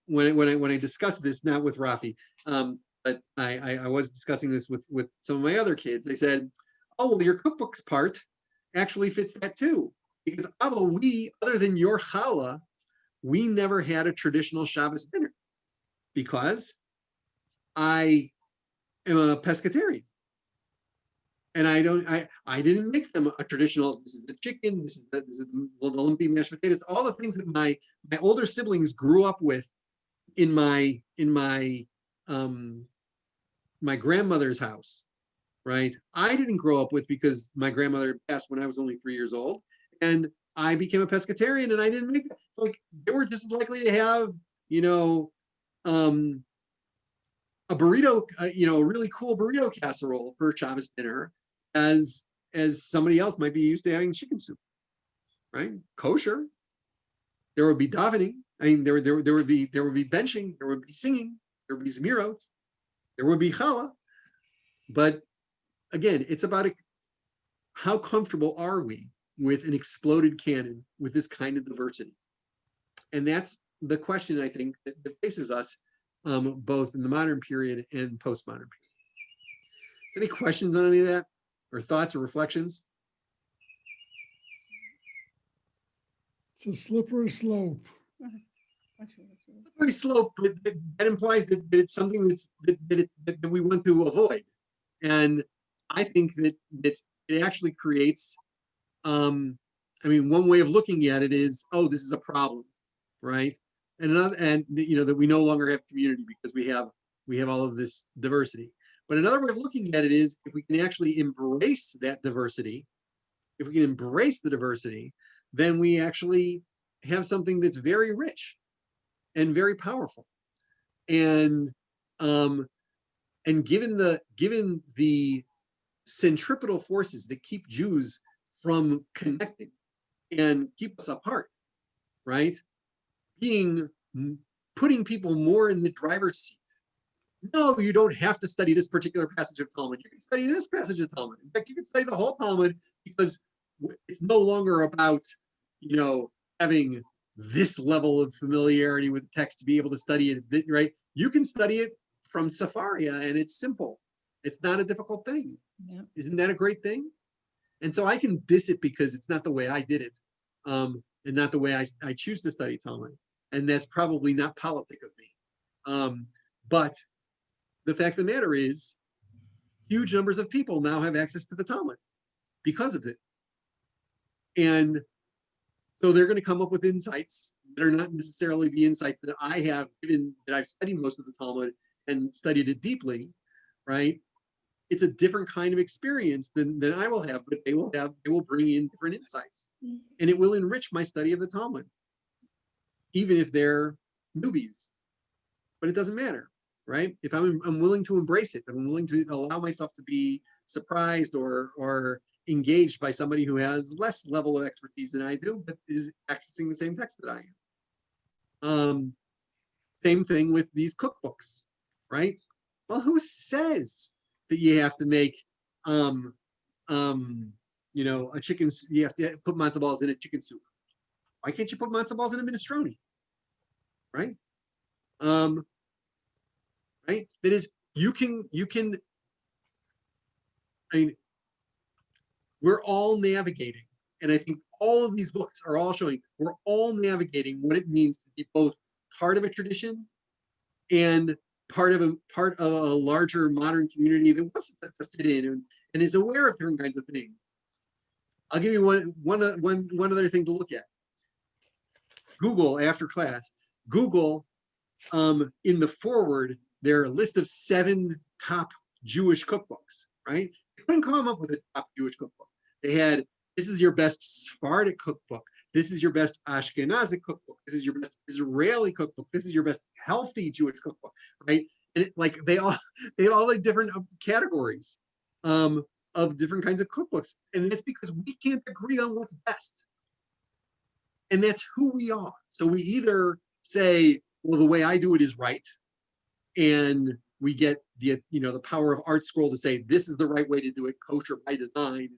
when I discussed this, not with Rafi, but I was discussing this with some of my other kids. They said, "Oh, well, your cookbooks part actually fits that too, because Abba, we, other than your challah, we never had a traditional Shabbos dinner because I am a pescatarian." And I didn't make them a traditional, this is the chicken, this is the lumpy mashed potatoes, all the things that my older siblings grew up with in my my grandmother's house, right? I didn't grow up with because my grandmother passed when I was only 3 years old, and I became a pescatarian, and I didn't make it. Like, they were just as likely to have, a burrito, a really cool burrito casserole for Shabbos dinner, as somebody else might be used to having chicken soup, right? Kosher. There would be davening. I mean, there would be benching. There would be singing. There would be zmirot. There would be challah. But again, it's about how comfortable are we with an exploded canon with this kind of diversity, and that's the question I think that faces us, both in the modern period and postmodern period. Any questions on any of that, or thoughts or reflections? It's a slippery slope. Slippery slope, but that implies that it's something that we want to avoid. And I think that it actually creates, one way of looking at it is, oh, this is a problem, right? And another, and that we no longer have community because we have all of this diversity. But another way of looking at it is, if we can actually embrace that diversity, if we can embrace the diversity, then we actually have something that's very rich and very powerful. And given the centripetal forces that keep Jews from connecting and keep us apart, right? Putting people more in the driver's seat. No, you don't have to study this particular passage of Talmud. You can study this passage of Talmud. In fact, you can study the whole Talmud, because it's no longer about, having this level of familiarity with the text to be able to study it, right? You can study it from Safaria, and it's simple. It's not a difficult thing. Yeah. Isn't that a great thing? And so I can diss it because it's not the way I did it, and not the way I choose to study Talmud. And that's probably not politic of me. But the fact of the matter is, huge numbers of people now have access to the Talmud because of it. And so they're going to come up with insights that are not necessarily the insights that I have, given that I've studied most of the Talmud and studied it deeply, right? It's a different kind of experience than I will have, but they will bring in different insights, and it will enrich my study of the Talmud, even if they're newbies. But it doesn't matter, right? If I'm willing to embrace it, I'm willing to allow myself to be surprised or engaged by somebody who has less level of expertise than I do, but is accessing the same text that I am. Same thing with these cookbooks, right? Well, who says that you have to make, a chicken? You have to put matzo balls in a chicken soup. Why can't you put matzo balls in a minestrone? Right? Right? That is, you can. I mean, we're all navigating, and I think all of these books are all showing we're all navigating what it means to be both part of a tradition and part of a larger modern community that wants to fit in and is aware of different kinds of things. I'll give you one other thing to look at. Google, after class, Google, in the forward, there are a list of 7 top Jewish cookbooks, right? They couldn't come up with a top Jewish cookbook. They had, this is your best Sephardic cookbook. This is your best Ashkenazi cookbook. This is your best Israeli cookbook. This is your best healthy Jewish cookbook, right? And they all have different categories of different kinds of cookbooks. And that's because we can't agree on what's best. And that's who we are. So we either say, well, the way I do it is right, and we get the power of Art Scroll to say this is the right way to do it, kosher by design,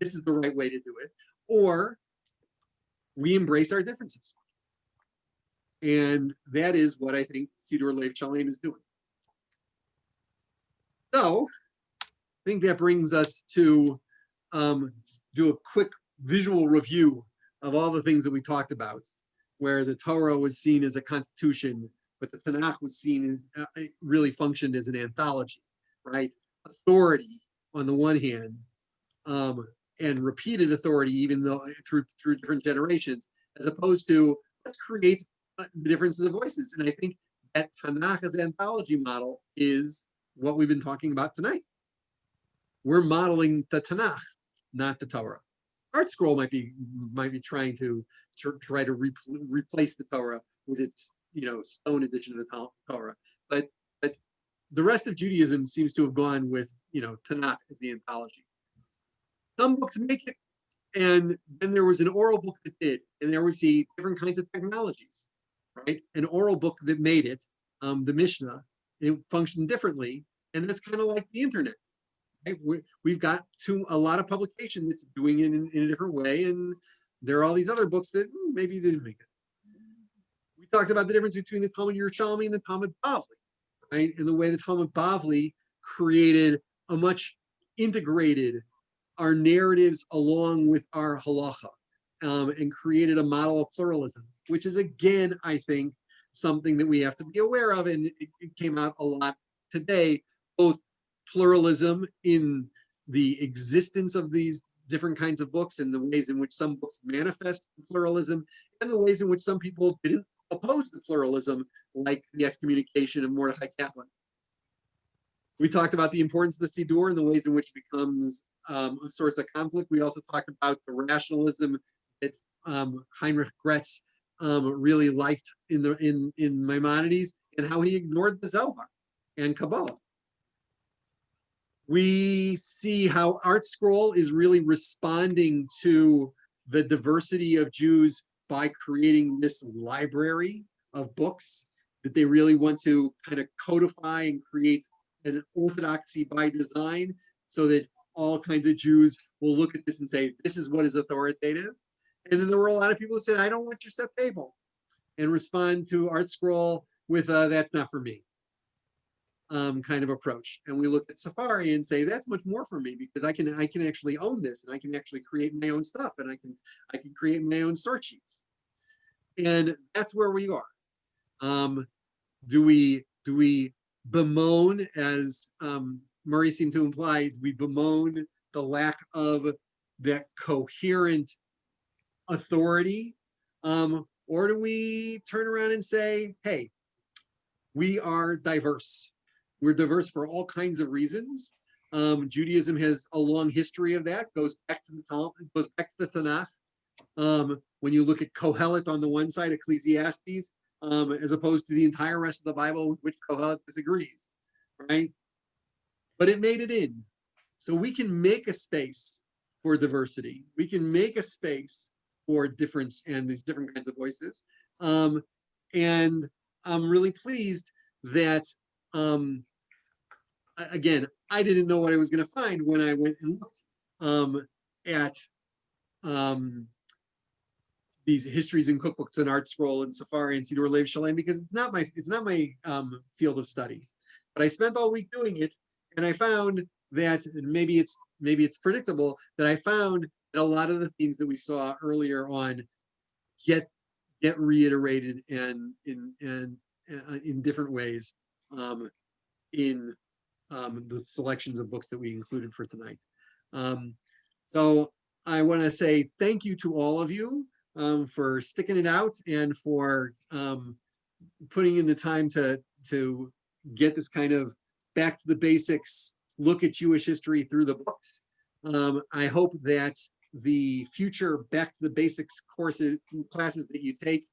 this is the right way to do it, or we embrace our differences. And that is what I think Siddur Lev Shalem is doing. So I think that brings us to do a quick visual review of all the things that we talked about, where the Torah was seen as a constitution, but the Tanakh was seen as really functioned as an anthology, right? Authority on the one hand, and repeated authority, even though through different generations, as opposed to let's create the differences of voices. And I think that Tanakh as anthology model is what we've been talking about tonight. We're modeling the Tanakh, not the Torah. Art Scroll might be trying to try to replace the Torah with its stone edition of the Torah, but the rest of Judaism seems to have gone with Tanakh as the anthology. Some books make it, and then there was an oral book that did, and there we see different kinds of technologies, right? An oral book that made it, the Mishnah, it functioned differently, and that's kind of like the internet. Right? We've got a lot of publication that's doing it in a different way, and there are all these other books that maybe didn't make it. We talked about the difference between the Talmud Yerushalmi and the Talmud Bavli, right? And the way the Talmud Bavli created a much integrated our narratives along with our halacha, and created a model of pluralism, which is again, I think, something that we have to be aware of, and it came out a lot today, both pluralism in the existence of these different kinds of books and the ways in which some books manifest pluralism, and the ways in which some people didn't oppose the pluralism, like the excommunication of Mordechai Kaplan. We talked about the importance of the Siddur and the ways in which it becomes a source of conflict. We also talked about the rationalism that Heinrich Gretz really liked in Maimonides, and how he ignored the Zohar and Kabbalah. We see how Art Scroll is really responding to the diversity of Jews by creating this library of books that they really want to kind of codify and create an orthodoxy by design, so that all kinds of Jews will look at this and say, this is what is authoritative. And then there were a lot of people who said, I don't want your set table, and respond to Art Scroll with that's not for me kind of approach. And we look at Safari and say, that's much more for me, because I can actually own this, and I can actually create my own stuff, and I can create my own source sheets. And that's where we are. Do we bemoan, as Murray seemed to imply, do we bemoan the lack of that coherent authority? Or do we turn around and say, hey, we are diverse. We're diverse for all kinds of reasons. Judaism has a long history of that, goes back to the Talmud, goes back to the Tanakh. When you look at Kohelet on the one side, Ecclesiastes, as opposed to the entire rest of the Bible, with which Kohelet disagrees, right? But it made it in. So we can make a space for diversity. We can make a space for difference and these different kinds of voices. And I'm really pleased that, again, I didn't know what I was going to find when I went and looked at these histories and cookbooks and Art Scroll and Safari and Siddur Lev Shalem, because it's not my field of study. But I spent all week doing it, and I found that maybe it's predictable that I found that a lot of the themes that we saw earlier on get reiterated and in different ways in the selections of books that we included for tonight. So I want to say thank you to all of you for sticking it out and for putting in the time to get this kind of back to the basics look at Jewish history through the books. I hope that the future back to the basics classes that you take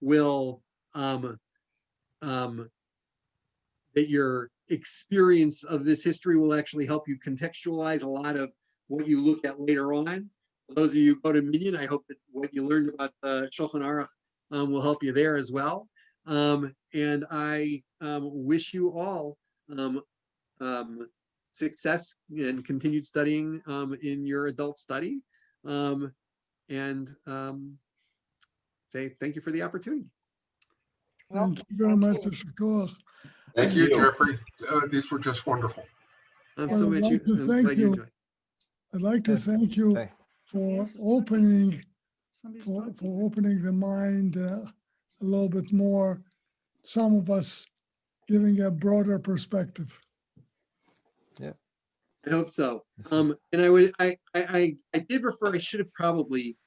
will that your experience of this history will actually help you contextualize a lot of what you look at later on. For those of you who go to Minyan, I hope that what you learned about the Shulchan Aruch will help you there as well. And I wish you all success and continued studying in your adult study, and say thank you for the opportunity. Thank you very much, Mr. Koch. Thank you, you. Jeffrey. These were just wonderful. I'm Well, so I'd much. like to I'm thank glad you you. enjoyed. I'd like to Yeah. thank you Thank- for opening the mind a little bit more. Some of us giving a broader perspective. I hope so. Mhm. And I did refer, I should have probably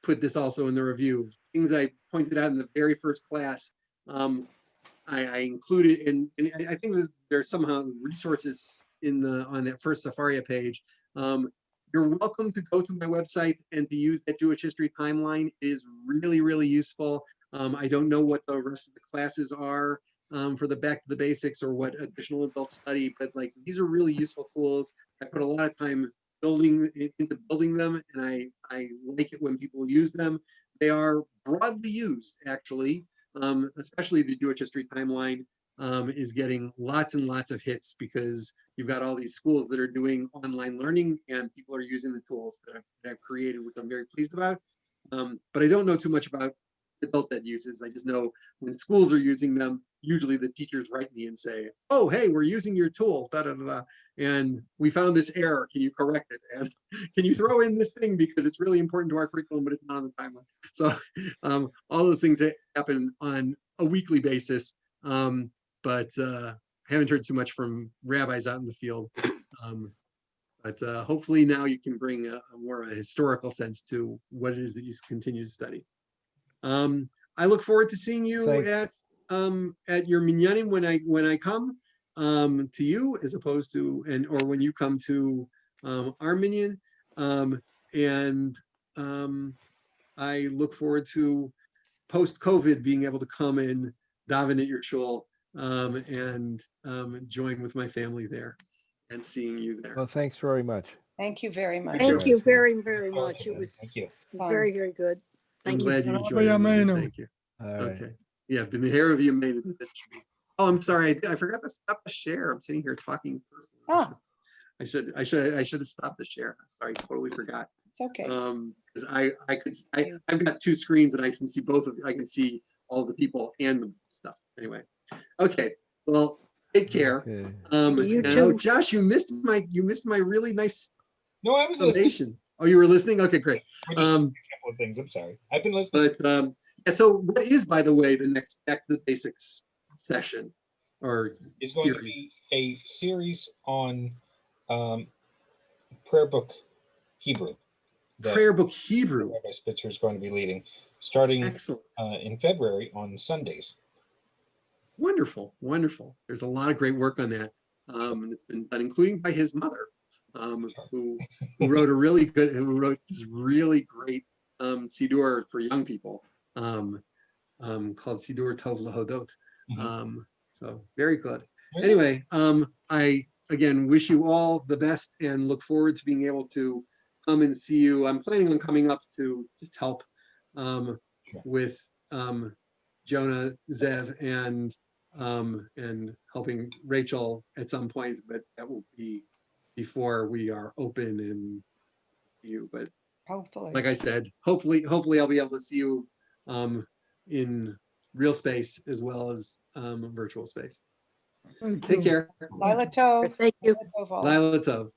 put this also in the review. Things I pointed out in the very first class, I included and I think that there are somehow resources on that first Safaria page. You're welcome to go to my website and to use that Jewish history timeline. It is really, really useful. I don't know what the rest of the classes are for the back to the basics or what additional adult study, but like these are really useful tools. I put a lot of time into building them, and I like it when people use them. They are broadly used, actually, especially the Jewish history timeline is getting lots and lots of hits because you've got all these schools that are doing online learning and people are using the tools that I've created, which I'm very pleased about. But I don't know too much about adult ed uses. I just know when schools are using them, usually the teachers write me and say, oh, hey, we're using your tool, da, da, da, da, and we found this error. Can you correct it? And can you throw in this thing because it's really important to our curriculum, but it's not on the timeline. So all those things that happen on a weekly basis. But I haven't heard too much from rabbis out in the field. But hopefully now you can bring a more of a historical sense to what it is that you continue to study. I look forward to seeing you Thanks. at your minyanim when I come to you, as opposed to or when you come to our minyan. And I look forward to post-COVID being able to come and daven at your shul and join with my family there and seeing you there. Well, thanks very much. Thank you very much. Thank you. you very, very much. It was Thank you. very, very good. I'm Thank you. glad you Rabbi enjoyed it. Yameinu. Thank you. All right. Okay. Yeah, the hair of you made it. Oh, I'm sorry. I forgot to stop the share. I'm sitting here talking. Oh. I should have stopped the share. I'm sorry, totally forgot. It's okay. Because I've got two screens and I can see both of you. I can see all the people and the stuff. Anyway. Okay. Well, take care. Okay. You Now, too. Josh, you missed my really nice No, I was listening. summation. Oh, you were listening? Okay, great. For just a couple of things. I'm sorry. I've been listening. But yeah, so what is, by the way, the next Back to the Basics session or It's going to series? be a series on prayer book Hebrew. that Prayer book Hebrew. Rabbi Spitzer is going to be leading, starting Excellent. in February on Sundays. Wonderful, wonderful. There's a lot of great work on that. It's been done, including by his mother, who wrote this really great Siddur for young people called Siddur Tov Lahodot. So very good. Anyway, I again wish you all the best and look forward to being able to come and see you. I'm planning on coming up to just help with Jonah, Zev, and helping Rachel at some point, but that will be before we are open and see you. But Hopefully. like I said, hopefully I'll be able to see you in real space as well as virtual space. Thank Take you. care. Lila Tov. Thank you. Lila Tov all. Lila Tov.